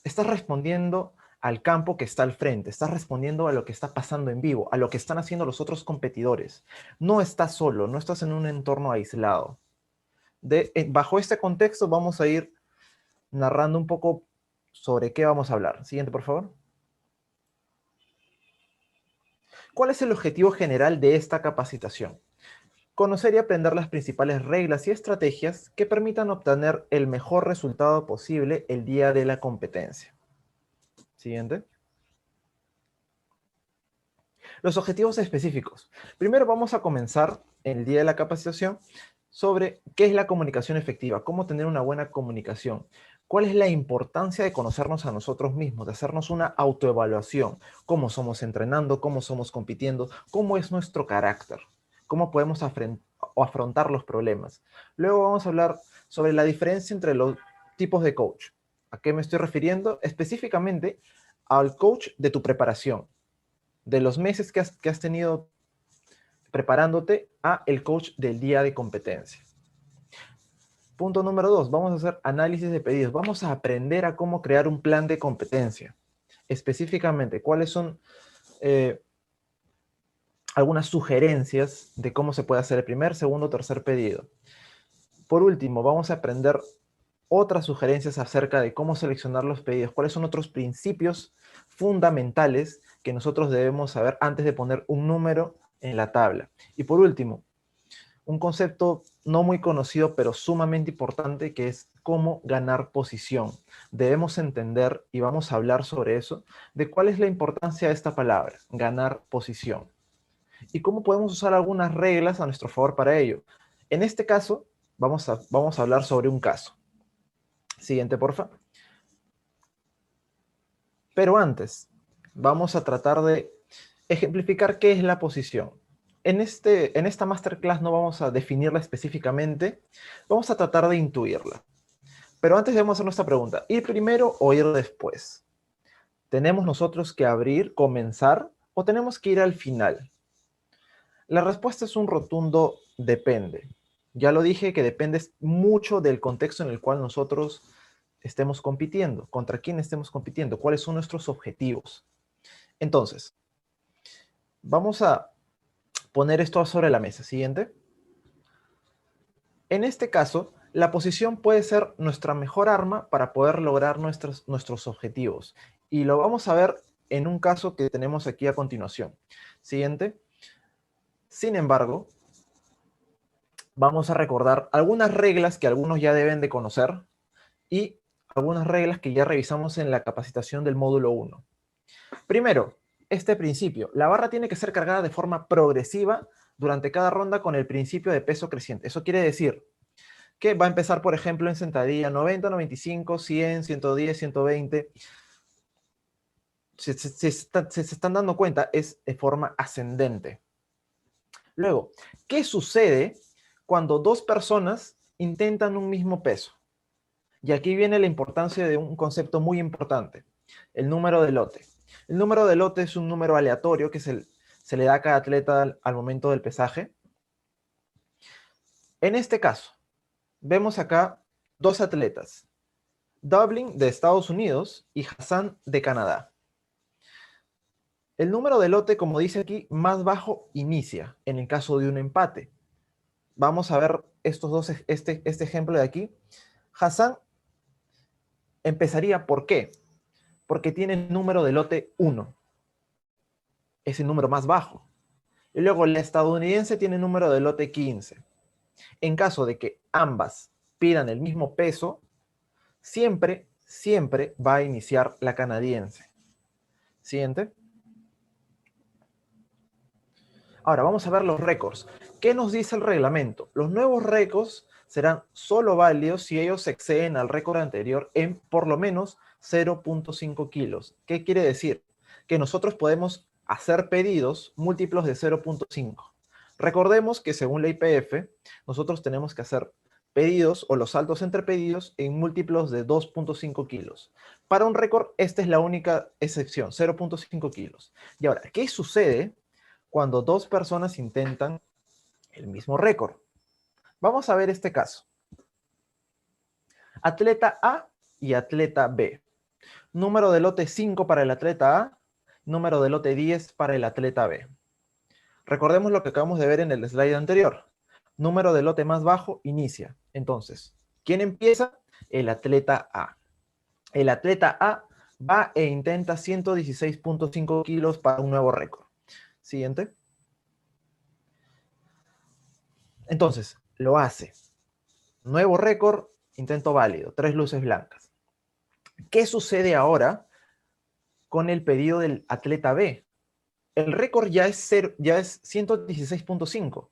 Estás respondiendo al campo que está al frente, estás respondiendo a lo que está pasando en vivo, a lo que están haciendo los otros competidores. No estás solo, no estás en un entorno aislado. Bajo este contexto vamos a ir narrando un poco sobre qué vamos a hablar. Siguiente, por favor. ¿Cuál es el objetivo general de esta capacitación? Conocer y aprender las principales reglas y estrategias que permitan obtener el mejor resultado posible el día de la competencia. Siguiente. Los objetivos específicos. Primero vamos a comenzar el día de la capacitación sobre qué es la comunicación efectiva, cómo tener una buena comunicación, cuál es la importancia de conocernos a nosotros mismos, de hacernos una autoevaluación, cómo somos entrenando, cómo somos compitiendo, cómo es nuestro carácter, cómo podemos afrontar los problemas. Luego vamos a hablar sobre la diferencia entre los tipos de coach. ¿A qué me estoy refiriendo? Específicamente al coach de tu preparación. de los meses que has tenido preparándote a el coach del día de competencia. Punto número 2, vamos a hacer análisis de pedidos. Vamos a aprender a cómo crear un plan de competencia. Específicamente, cuáles son algunas sugerencias de cómo se puede hacer el primer, segundo, tercer pedido. Por último, vamos a aprender otras sugerencias acerca de cómo seleccionar los pedidos, cuáles son otros principios fundamentales que nosotros debemos saber antes de poner un número en la tabla. Y por último, un concepto no muy conocido, pero sumamente importante, que es cómo ganar posición. Debemos entender, y vamos a hablar sobre eso, de cuál es la importancia de esta palabra, ganar posición. Y cómo podemos usar algunas reglas a nuestro favor para ello. En este caso, vamos a hablar sobre un caso. Siguiente, porfa. Pero antes, vamos a tratar de ejemplificar qué es la posición. En esta masterclass no vamos a definirla específicamente, vamos a tratar de intuirla. Pero antes debemos hacernos esta pregunta, ¿ir primero o ir después? ¿Tenemos nosotros que abrir, comenzar, o tenemos que ir al final? La respuesta es un rotundo depende. Ya lo dije que depende mucho del contexto en el cual nosotros estemos compitiendo, contra quién estemos compitiendo, cuáles son nuestros objetivos. Entonces, vamos a poner esto sobre la mesa. Siguiente. En este caso, la posición puede ser nuestra mejor arma para poder lograr nuestros objetivos. Y lo vamos a ver en un caso que tenemos aquí a continuación. Siguiente. Sin embargo, vamos a recordar algunas reglas que algunos ya deben de conocer y algunas reglas que ya revisamos en la capacitación del módulo 1. Primero, este principio. La barra tiene que ser cargada de forma progresiva durante cada ronda con el principio de peso creciente. Eso quiere decir que va a empezar, por ejemplo, en sentadilla 90, 95, 100, 110, 120. Si se están dando cuenta, es de forma ascendente. Luego, ¿qué sucede cuando dos personas intentan un mismo peso? Y aquí viene la importancia de un concepto muy importante, el número de lote. El número de lote es un número aleatorio que se le da a cada atleta al momento del pesaje. En este caso, vemos acá dos atletas, Dublin de Estados Unidos y Hassan de Canadá. El número de lote, como dice aquí, más bajo inicia en el caso de un empate. Vamos a ver estos dos, este ejemplo de aquí. Hassan empezaría, ¿por qué? Porque tiene el número de lote 1. Es el número más bajo. Y luego el estadounidense tiene el número de lote 15. En caso de que ambas pidan el mismo peso, siempre va a iniciar la canadiense. Siguiente. Ahora vamos a ver los récords. ¿Qué nos dice el reglamento? Los nuevos récords serán solo válidos si ellos exceden al récord anterior en por lo menos 0.5 kilos. ¿Qué quiere decir? Que nosotros podemos hacer pedidos múltiplos de 0.5. Recordemos que según la IPF, nosotros tenemos que hacer pedidos o los saltos entre pedidos en múltiplos de 2.5 kilos. Para un récord, esta es la única excepción, 0.5 kilos. Y ahora, ¿qué sucede cuando dos personas intentan el mismo récord? Vamos a ver este caso. Atleta A y atleta B. Número de lote 5 para el atleta A, número de lote 10 para el atleta B. Recordemos lo que acabamos de ver en el slide anterior. Número de lote más bajo inicia. Entonces, ¿quién empieza? El atleta A. El atleta A va e intenta 116.5 kilos para un nuevo récord. Siguiente. Entonces, lo hace. Nuevo récord, intento válido, 3 luces blancas. ¿Qué sucede ahora con el pedido del atleta B? El récord ya es 116.5.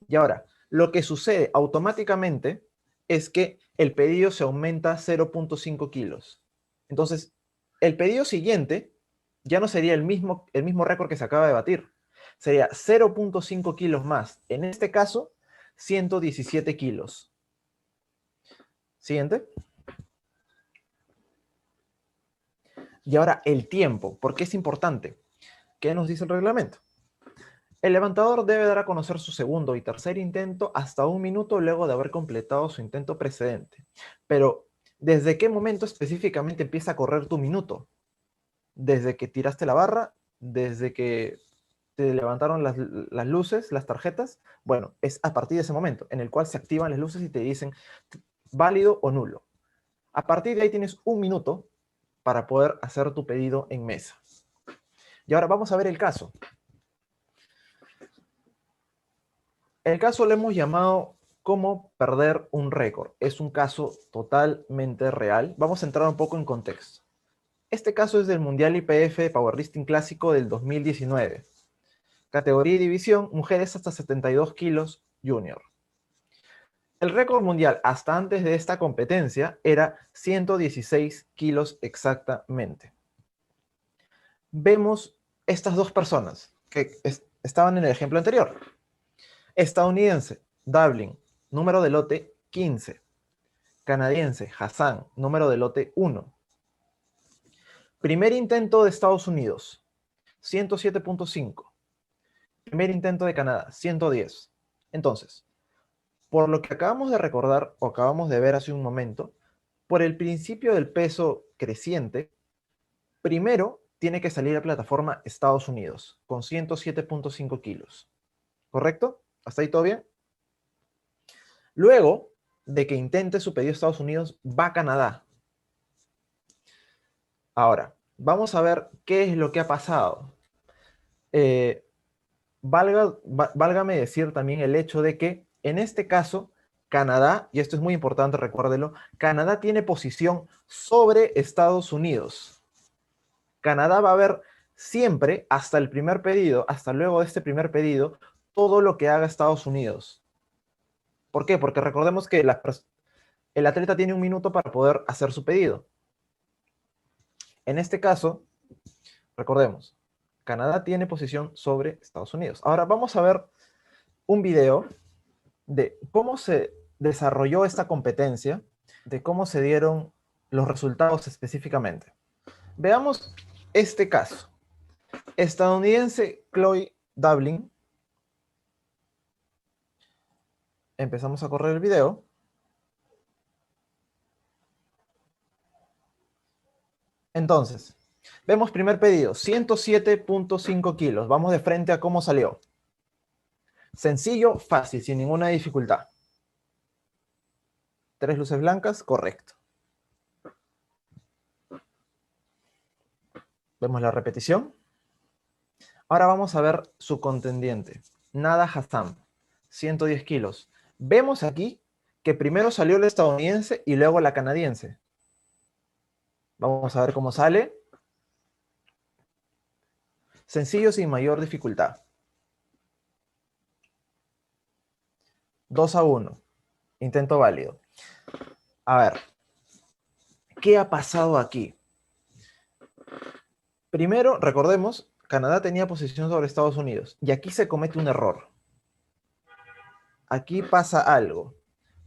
Y ahora, lo que sucede automáticamente es que el pedido se aumenta 0.5 kilos. Entonces, el pedido siguiente ya no sería el mismo récord que se acaba de batir. Sería 0.5 kilos más. En este caso, 117 kilos. Siguiente. Y ahora el tiempo. ¿Por qué es importante? ¿Qué nos dice el reglamento? El levantador debe dar a conocer su segundo y tercer intento hasta 1 minuto luego de haber completado su intento precedente. Pero, ¿desde qué momento específicamente empieza a correr tu minuto? ¿Desde que tiraste la barra? ¿Desde que te levantaron las luces, las tarjetas? Bueno, es a partir de ese momento en el cual se activan las luces y te dicen válido o nulo. A partir de ahí tienes 1 minuto para poder hacer tu pedido en mesa. Y ahora vamos a ver el caso. El caso lo hemos llamado cómo perder un récord. Es un caso totalmente real. Vamos a entrar un poco en contexto. Este caso es del Mundial IPF Powerlifting Clásico del 2019. Categoría y división, mujeres hasta 72 kilos junior. El récord mundial hasta antes de esta competencia era 116 kilos exactamente. Vemos estas dos personas que estaban en el ejemplo anterior. Estadounidense, Dublin, número de lote 15. Canadiense, Hassan, número de lote 1. Primer intento de Estados Unidos, 107.5. Primer intento de Canadá, 110. Entonces, por lo que acabamos de recordar o acabamos de ver hace un momento, por el principio del peso creciente, primero tiene que salir a plataforma Estados Unidos con 107.5 kilos. ¿Correcto? ¿Hasta ahí todo bien? Luego de que intente su pedido a Estados Unidos, va a Canadá. Ahora, vamos a ver qué es lo que ha pasado. Válgame decir también el hecho de que en este caso, Canadá, y esto es muy importante, recuérdelo, Canadá tiene posición sobre Estados Unidos. Canadá va a ver siempre, hasta el primer pedido, hasta luego de este primer pedido, todo lo que haga Estados Unidos. ¿Por qué? Porque recordemos que el atleta tiene 1 minuto para poder hacer su pedido. En este caso, recordemos, Canadá tiene posición sobre Estados Unidos. Ahora vamos a ver un video de cómo se desarrolló esta competencia, de cómo se dieron los resultados específicamente. Veamos este caso. Estadounidense Chloe Dublin. Empezamos a correr el video. Entonces, vemos primer pedido, 107.5 kilos. Vamos de frente a cómo salió. Sencillo, fácil, sin ninguna dificultad. 3 luces blancas, correcto. Vemos la repetición. Ahora vamos a ver su contendiente. Nada Hassan, 110 kilos. Vemos aquí que primero salió el estadounidense y luego la canadiense. Vamos a ver cómo sale. Sencillo, sin mayor dificultad. 2-1. Intento válido. A ver, ¿qué ha pasado aquí? Primero, recordemos, Canadá tenía posición sobre Estados Unidos y aquí se comete un error. Aquí pasa algo.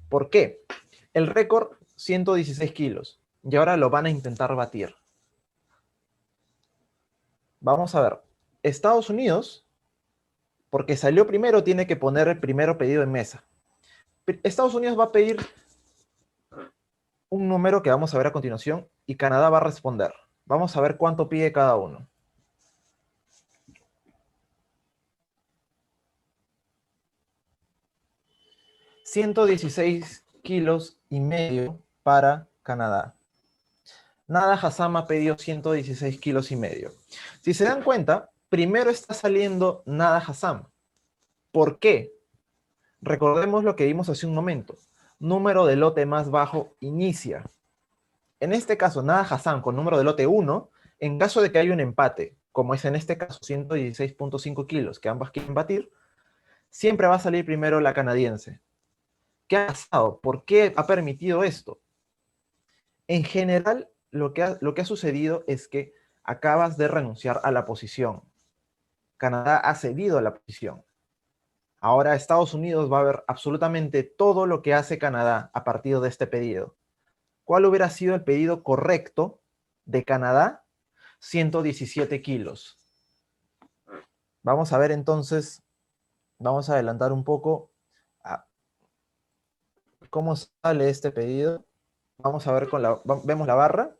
¿Por qué? El récord, 116 kilos y ahora lo van a intentar batir. Vamos a ver. Estados Unidos, porque salió primero, tiene que poner el primero pedido en mesa. Estados Unidos va a pedir un número que vamos a ver a continuación y Canadá va a responder. Vamos a ver cuánto pide cada uno. $116,5 kilos para Canadá. Nada Hassan ha pedido 116,5 kilos. Si se dan cuenta, primero está saliendo Nada Hassan. ¿Por qué? Recordemos lo que vimos hace un momento. Número de lote más bajo inicia. En este caso, Nada Hassan con número de lote 1, en caso de que haya un empate, como es en este caso 116.5 kilos que ambas quieren batir, siempre va a salir primero la canadiense. ¿Qué ha pasado? ¿Por qué ha permitido esto? En general, lo que ha sucedido es que acabas de renunciar a la posición. Canadá ha cedido a la posición. Ahora Estados Unidos va a ver absolutamente todo lo que hace Canadá a partir de este pedido. ¿Cuál hubiera sido el pedido correcto de Canadá? 117 kilos. Vamos a ver entonces, vamos a adelantar un poco a cómo sale este pedido. Vamos a ver vemos la barra.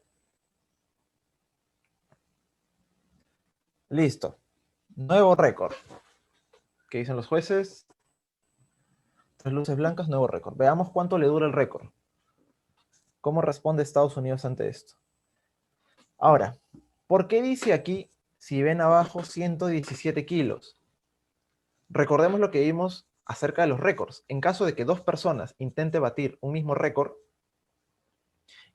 Listo. Nuevo récord. ¿Qué dicen los jueces? 3 luces blancas, nuevo récord. Veamos cuánto le dura el récord. ¿Cómo responde Estados Unidos ante esto? Ahora, ¿por qué dice aquí, si ven abajo, 117 kilos? Recordemos lo que vimos acerca de los récords. En caso de que dos personas intenten batir un mismo récord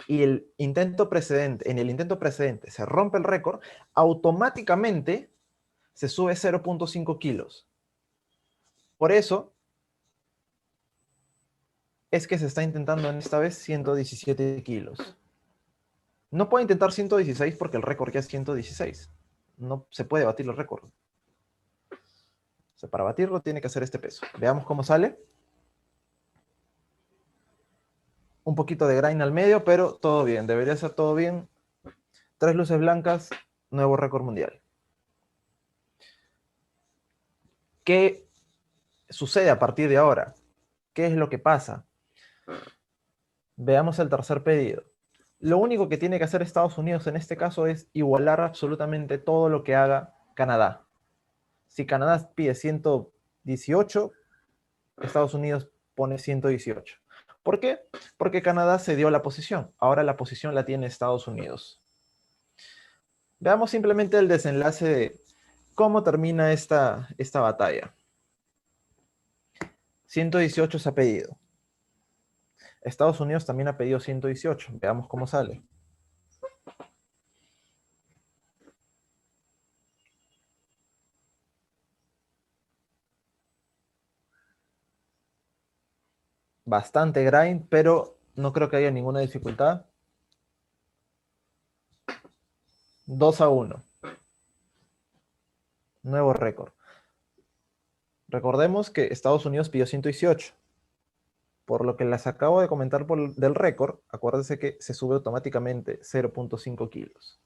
y en el intento precedente se rompe el récord, automáticamente se sube 0.5 kilos. Por eso es que se está intentando en esta vez 117 kilos. No puede intentar 116 porque el récord ya es 116. No se puede batir el récord. O sea, para batirlo tiene que hacer este peso. Veamos cómo sale. Un poquito de grind al medio, pero todo bien. Debería ser todo bien. 3 luces blancas, nuevo récord mundial. ¿Qué sucede a partir de ahora? ¿Qué es lo que pasa? Veamos el tercer pedido. Lo único que tiene que hacer Estados Unidos en este caso es igualar absolutamente todo lo que haga Canadá. Si Canadá pide 118, Estados Unidos pone 118. ¿Por qué? Porque Canadá cedió la posición. Ahora la posición la tiene Estados Unidos. Veamos simplemente el desenlace de cómo termina esta batalla. 118 se ha pedido. Estados Unidos también ha pedido 118. Veamos cómo sale. Bastante grind, pero no creo que haya ninguna dificultad. 2-1. Nuevo récord. Recordemos que Estados Unidos pidió 118. Por lo que les acabo de comentar del récord, acuérdense que se sube automáticamente 0.5 kilos.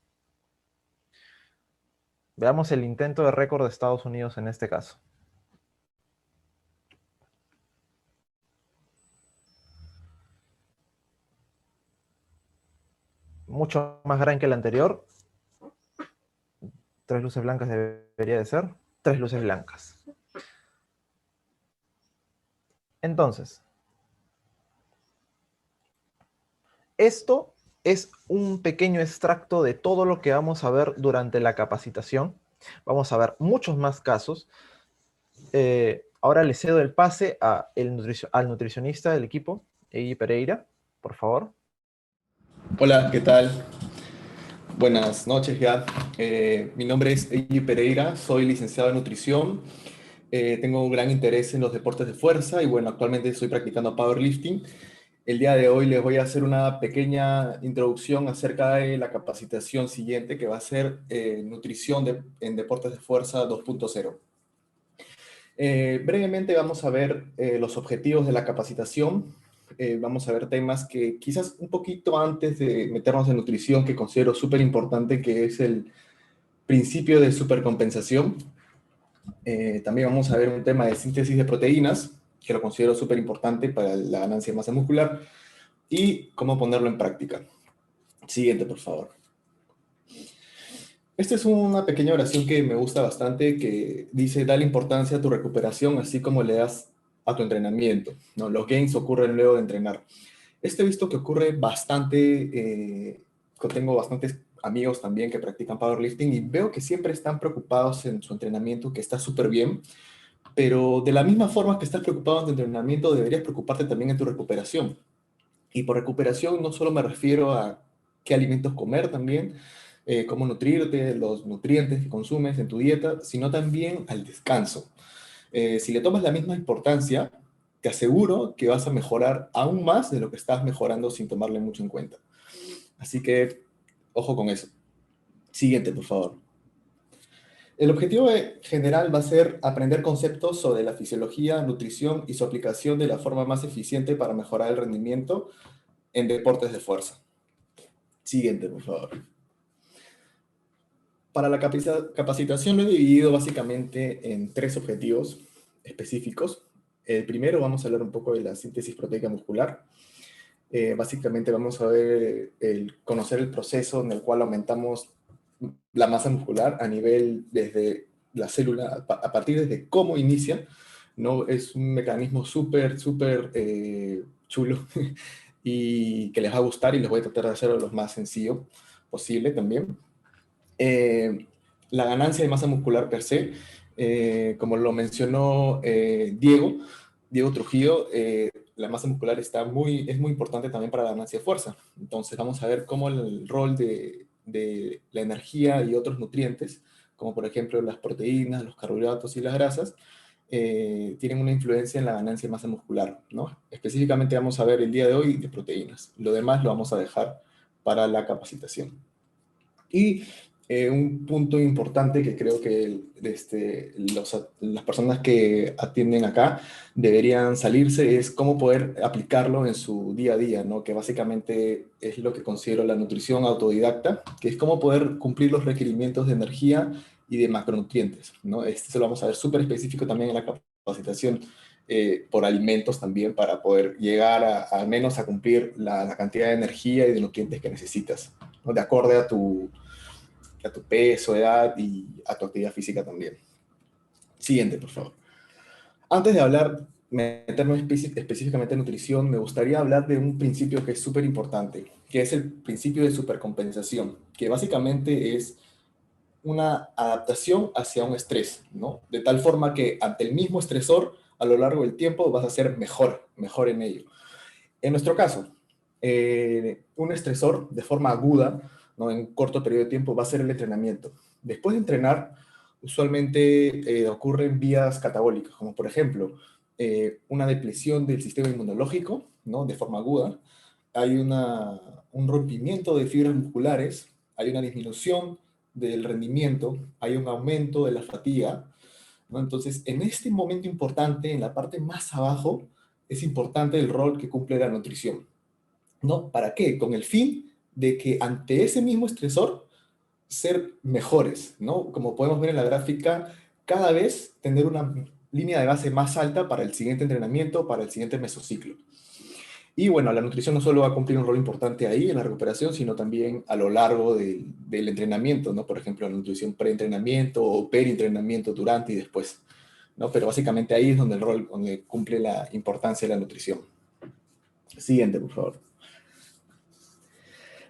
Veamos el intento de récord de Estados Unidos en este caso. Mucho más grande que el anterior. 3 luces blancas debería de ser. 3 luces blancas. Entonces, esto es un pequeño extracto de todo lo que vamos a ver durante la capacitación. Vamos a ver muchos más casos. Ahora le cedo el pase al nutricionista del equipo, Eiji Pereira, por favor. Hola, ¿qué tal? Buenas noches ya. Mi nombre es Eiji Pereira, soy licenciado en nutrición. Tengo un gran interés en los deportes de fuerza y bueno, actualmente estoy practicando powerlifting. El día de hoy les voy a hacer una pequeña introducción acerca de la capacitación siguiente que va a ser nutrición en deportes de fuerza 2.0. Brevemente vamos a ver los objetivos de la capacitación. Vamos a ver temas que quizás un poquito antes de meternos en nutrición, que considero súper importante, que es el principio de supercompensación. También vamos a ver un tema de síntesis de proteínas, que lo considero súper importante para la ganancia de masa muscular, y cómo ponerlo en práctica. Siguiente, por favor. Esta es una pequeña oración que me gusta bastante, que dice, dale importancia a tu recuperación, así como le das a tu entrenamiento, ¿no? Los gains ocurren luego de entrenar. He visto que ocurre bastante, tengo bastantes amigos también que practican powerlifting y veo que siempre están preocupados en su entrenamiento, que está súper bien, pero de la misma forma que estás preocupado en tu entrenamiento, deberías preocuparte también en tu recuperación. Y por recuperación no solo me refiero a qué alimentos comer también, cómo nutrirte, los nutrientes que consumes en tu dieta, sino también al descanso. Si le tomas la misma importancia, te aseguro que vas a mejorar aún más de lo que estás mejorando sin tomarle mucho en cuenta. Así que, ojo con eso. Siguiente, por favor. El objetivo general va a ser aprender conceptos sobre la fisiología, nutrición y su aplicación de la forma más eficiente para mejorar el rendimiento en deportes de fuerza. Siguiente, por favor. Para la capacitación lo he dividido básicamente en 3 objetivos específicos. El primero, vamos a hablar un poco de la síntesis proteica muscular. Básicamente vamos a ver conocer el proceso en el cual aumentamos la masa muscular a nivel desde la célula, a partir desde cómo inicia, ¿no? Es un mecanismo súper chulo y que les va a gustar, y les voy a tratar de hacerlo lo más sencillo posible también. La ganancia de masa muscular per se, como lo mencionó Diego Trujillo, la masa muscular es muy importante también para la ganancia de fuerza. Entonces vamos a ver cómo el rol de la energía y otros nutrientes, como por ejemplo las proteínas, los carbohidratos y las grasas, tienen una influencia en la ganancia de masa muscular, ¿no? Específicamente vamos a ver el día de hoy de proteínas. Lo demás lo vamos a dejar para la capacitación. Y un punto importante que creo que las personas que atienden acá deberían salirse es cómo poder aplicarlo en su día a día, ¿no? Que básicamente es lo que considero la nutrición autodidacta, que es cómo poder cumplir los requerimientos de energía y de macronutrientes, ¿no? Se lo vamos a ver súper específico también en la capacitación por alimentos también, para poder llegar al menos a cumplir la cantidad de energía y de nutrientes que necesitas, ¿no? De acorde a tu peso, edad y a tu actividad física también. Siguiente, por favor. Antes de meterme específicamente en nutrición, me gustaría hablar de un principio que es súper importante, que es el principio de supercompensación, que básicamente es una adaptación hacia un estrés, ¿no? De tal forma que ante el mismo estresor, a lo largo del tiempo vas a ser mejor en ello. En nuestro caso, un estresor de forma aguda, ¿no? En un corto periodo de tiempo va a ser el entrenamiento. Después de entrenar, usualmente ocurren vías catabólicas, como por ejemplo una depresión del sistema inmunológico, ¿no? De forma aguda. Hay un rompimiento de fibras musculares, hay una disminución del rendimiento, hay un aumento de la fatiga, ¿no? Entonces, en este momento importante, en la parte más abajo, es importante el rol que cumple la nutrición, ¿no? ¿Para qué? Con el fin de que ante ese mismo estresor, ser mejores, ¿no? Como podemos ver en la gráfica, cada vez tener una línea de base más alta para el siguiente entrenamiento, para el siguiente mesociclo. Y bueno, la nutrición no solo va a cumplir un rol importante ahí en la recuperación, sino también a lo largo del entrenamiento, ¿no? Por ejemplo, la nutrición pre-entrenamiento o peri-entrenamiento, durante y después, ¿no? Pero básicamente ahí es donde cumple la importancia de la nutrición. Siguiente, por favor.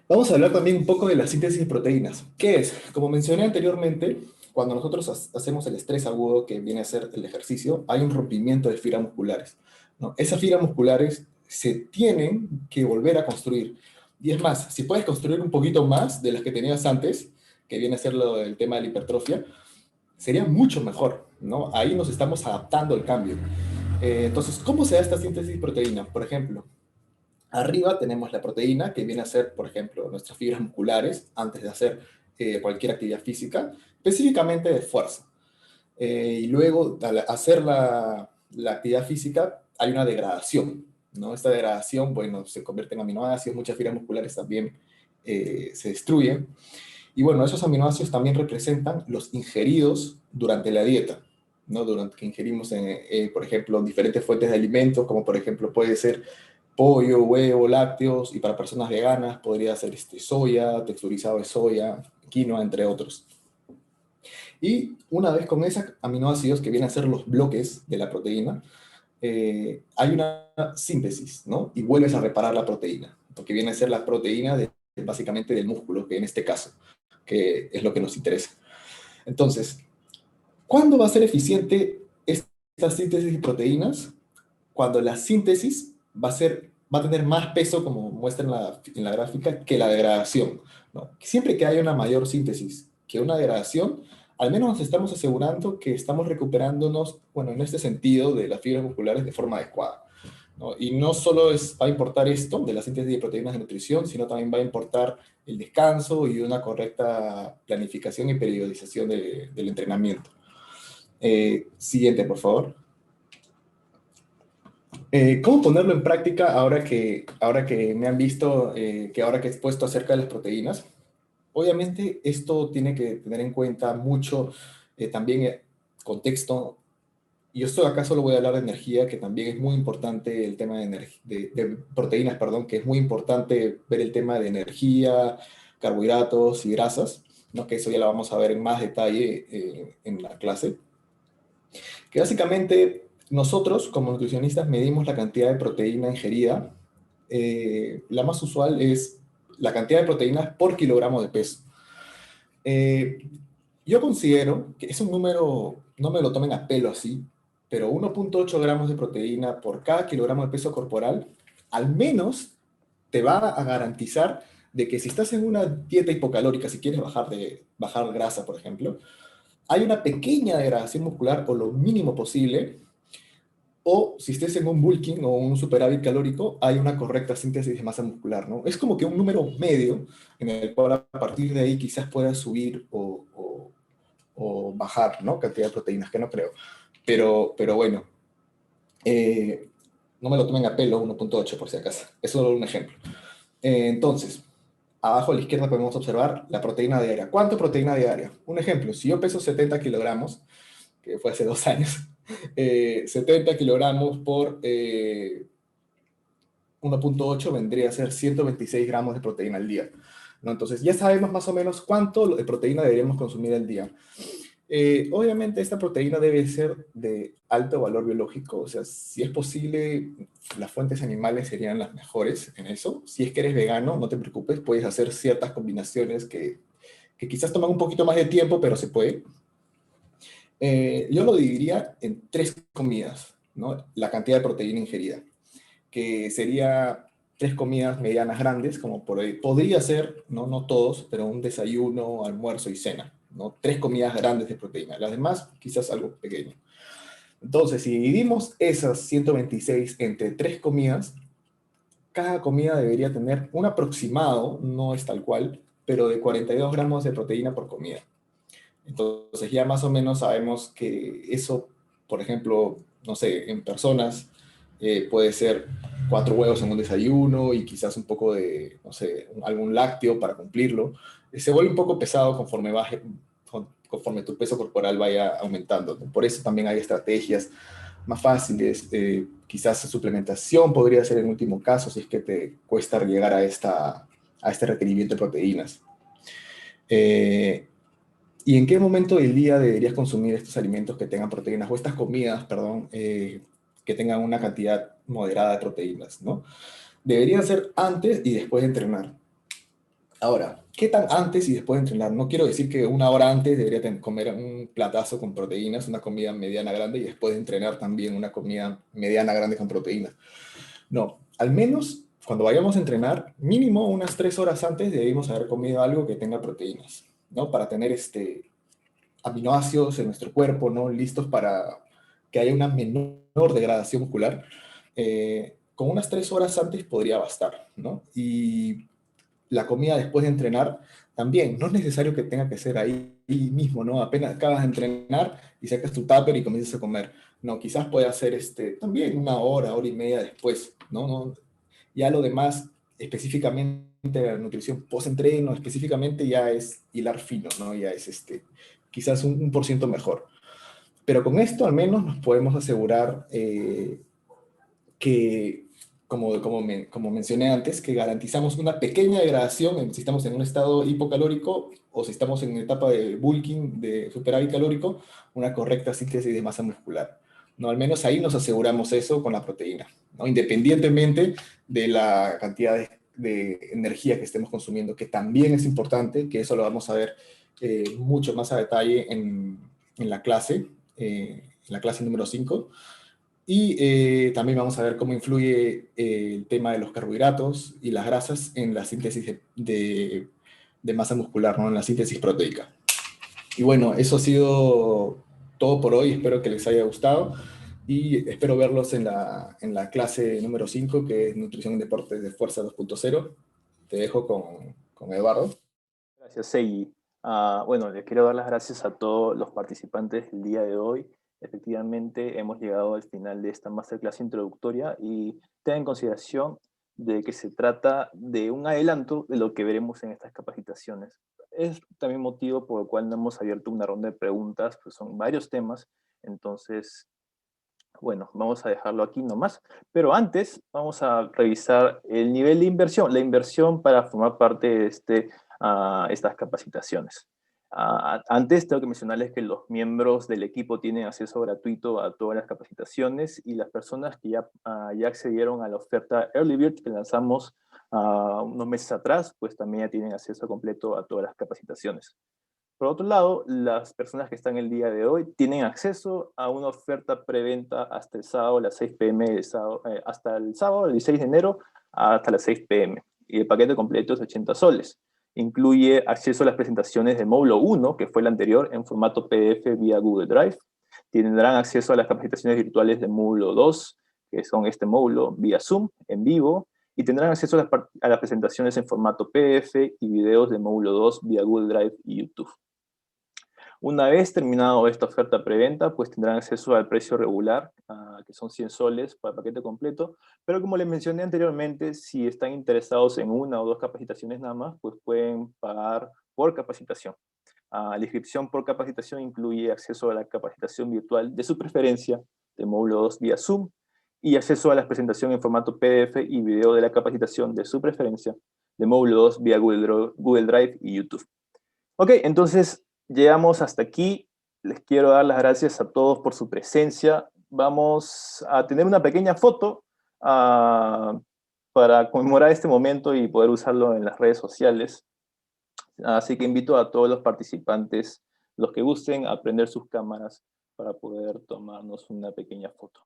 Vamos a hablar también un poco de la síntesis de proteínas. ¿Qué es? Como mencioné anteriormente, cuando nosotros hacemos el estrés agudo, que viene a ser el ejercicio, hay un rompimiento de fibras musculares, ¿no? Esas fibras musculares se tienen que volver a construir. Y es más, si puedes construir un poquito más de las que tenías antes, que viene a ser el tema de la hipertrofia, sería mucho mejor, ¿no? Ahí nos estamos adaptando al cambio. Entonces, ¿cómo se da esta síntesis de proteína? Por ejemplo, arriba tenemos la proteína, que viene a ser, por ejemplo, nuestras fibras musculares antes de hacer cualquier actividad física, específicamente de fuerza. Y luego, al hacer la actividad física, hay una degradación, ¿no? Esta degradación, bueno, se convierte en aminoácidos, muchas fibras musculares también se destruyen. Y bueno, esos aminoácidos también representan los ingeridos durante la dieta, ¿no? Durante que ingerimos, por ejemplo, diferentes fuentes de alimentos, como por ejemplo puede ser pollo, huevo, lácteos, y para personas veganas podría ser soya, texturizado de soya, quinoa, entre otros. Y una vez con esos aminoácidos, que vienen a ser los bloques de la proteína, hay una síntesis, ¿no? Y vuelves a reparar la proteína, porque viene a ser la proteína básicamente del músculo, que en este caso, que es lo que nos interesa. Entonces, ¿cuándo va a ser eficiente esta síntesis de proteínas? Cuando la síntesis va a tener más peso, como muestra en la gráfica, que la degradación, ¿no? Siempre que haya una mayor síntesis que una degradación, al menos nos estamos asegurando que estamos recuperándonos, bueno, en este sentido, de las fibras musculares de forma adecuada, ¿no? Y no solo va a importar esto de la síntesis de proteínas de nutrición, sino también va a importar el descanso y una correcta planificación y periodización del entrenamiento. Siguiente, por favor. ¿Cómo ponerlo en práctica ahora que me han visto, que ahora que he expuesto acerca de las proteínas? Obviamente esto tiene que tener en cuenta mucho también contexto. Yo estoy acá solo voy a hablar de energía, que también es muy importante el tema de proteínas, perdón, que es muy importante ver el tema de energía, carbohidratos y grasas, ¿no? Que eso ya lo vamos a ver en más detalle en la clase. Que básicamente nosotros como nutricionistas medimos la cantidad de proteína ingerida. La más usual es la cantidad de proteínas por kilogramo de peso. Eh, yo considero que es un número, no me lo tomen a pelo así, pero 1,8 gramos de proteína por cada kilogramo de peso corporal, al menos te va a garantizar de que si estás en una dieta hipocalórica, si quieres bajar grasa, por ejemplo, hay una pequeña degradación muscular o lo mínimo posible, o si estés en un bulking o un superávit calórico, hay una correcta síntesis de masa muscular, ¿no? Es como que un número medio en el cual a partir de ahí quizás puedas subir o bajar, ¿no? Cantidad de proteínas, que no creo. Pero bueno, no me lo tomen a pelo 1,8 por si acaso. Es solo un ejemplo. Entonces, abajo a la izquierda podemos observar la proteína diaria. ¿Cuánto proteína diaria? Un ejemplo, si yo peso 70 kilogramos, que fue hace 2 años, 70 kilogramos por 1,8 vendría a ser 126 gramos de proteína al día, ¿no? Entonces ya sabemos más o menos cuánto de proteína deberíamos consumir al día. Obviamente esta proteína debe ser de alto valor biológico, o sea, si es posible, las fuentes animales serían las mejores en eso. Si es que eres vegano, no te preocupes, puedes hacer ciertas combinaciones que quizás toman un poquito más de tiempo, pero se puede. Yo lo dividiría en 3 comidas, ¿no? La cantidad de proteína ingerida, que sería 3 comidas medianas grandes, como por ahí, podría ser, ¿no? No todos, pero un desayuno, almuerzo y cena, ¿no? 3 comidas grandes de proteína, las demás quizás algo pequeño. Entonces, si dividimos esas 126 entre 3 comidas, cada comida debería tener un aproximado, no es tal cual, pero de 42 gramos de proteína por comida. Entonces ya más o menos sabemos que eso, por ejemplo, no sé, en personas puede ser 4 huevos en un desayuno y quizás un poco de, no sé, algún lácteo para cumplirlo. Se vuelve un poco pesado conforme tu peso corporal vaya aumentando, ¿no? Por eso también hay estrategias más fáciles. Quizás suplementación podría ser el último caso si es que te cuesta llegar a este requerimiento de proteínas. ¿Y en qué momento del día deberías consumir estos alimentos que tengan proteínas o estas comidas, perdón, que tengan una cantidad moderada de proteínas, ¿no? Deberían ser antes y después de entrenar. Ahora, ¿qué tan antes y después de entrenar? No quiero decir que 1 hora antes debería comer un platazo con proteínas, una comida mediana grande, y después de entrenar también una comida mediana grande con proteínas. No, al menos cuando vayamos a entrenar, mínimo unas 3 horas antes debemos haber comido algo que tenga proteínas, ¿no? Para tener aminoácidos en nuestro cuerpo, ¿no? Listos para que haya una menor degradación muscular. Con unas 3 horas antes podría bastar, ¿no? Y la comida después de entrenar también, no es necesario que tenga que ser ahí mismo, ¿no? Apenas acabas de entrenar y sacas tu tupper y comienzas a comer. No, quizás puede ser también 1 hora, hora y media después, ¿no? No, ya lo demás, específicamente la nutrición post-entreno, específicamente ya es hilar fino, ¿no? Ya es quizás un por ciento mejor. Pero con esto al menos nos podemos asegurar que, como mencioné antes, que garantizamos una pequeña degradación si estamos en un estado hipocalórico o si estamos en una etapa de bulking, de superávit calórico, una correcta síntesis de masa muscular, ¿no? Al menos ahí nos aseguramos eso con la proteína, ¿no? Independientemente de la cantidad de energía que estemos consumiendo, que también es importante, que eso lo vamos a ver mucho más a detalle en la clase número 5. Y también vamos a ver cómo influye el tema de los carbohidratos y las grasas en la síntesis de masa muscular, ¿no? En la síntesis proteica. Y bueno, eso ha sido todo por hoy. Espero que les haya gustado y espero verlos en la clase número 5, que es Nutrición en Deportes de Fuerza 2.0. Te dejo con Eduardo. Gracias, Seiji. Bueno, les quiero dar las gracias a todos los participantes el día de hoy. Efectivamente, hemos llegado al final de esta masterclass introductoria y ten en consideración de que se trata de un adelanto de lo que veremos en estas capacitaciones. es también motivo por el cual no hemos abierto una ronda de preguntas, pues son varios temas, entonces, bueno, vamos a dejarlo aquí nomás. Pero antes, vamos a revisar el nivel de inversión, la inversión para formar parte de estas capacitaciones. Antes tengo que mencionarles que los miembros del equipo tienen acceso gratuito a todas las capacitaciones y las personas que ya accedieron a la oferta Early Bird que lanzamos unos meses atrás, pues también ya tienen acceso completo a todas las capacitaciones. Por otro lado, las personas que están el día de hoy tienen acceso a una oferta preventa hasta el sábado a las 6 p.m. Hasta el sábado, el 16 de enero, hasta las 6 p.m. Y el paquete completo es 80 soles. Incluye acceso a las presentaciones de módulo 1, que fue el anterior, en formato PDF vía Google Drive. Tendrán acceso a las capacitaciones virtuales de módulo 2, que son este módulo, vía Zoom, en vivo, y tendrán acceso a las presentaciones en formato PDF y videos de módulo 2 vía Google Drive y YouTube. Una vez terminado esta oferta preventa, pues tendrán acceso al precio regular, que son 100 soles para el paquete completo, pero como les mencioné anteriormente, si están interesados en una o dos capacitaciones nada más, pues pueden pagar por capacitación. La inscripción por capacitación incluye acceso a la capacitación virtual de su preferencia, de módulo 2 vía Zoom, y acceso a la presentación en formato PDF y video de la capacitación de su preferencia, de módulo 2 vía Google Drive y YouTube. Ok, entonces llegamos hasta aquí. Les quiero dar las gracias a todos por su presencia. Vamos a tener una pequeña foto para conmemorar este momento y poder usarlo en las redes sociales. Así que invito a todos los participantes, los que gusten, a prender sus cámaras para poder tomarnos una pequeña foto.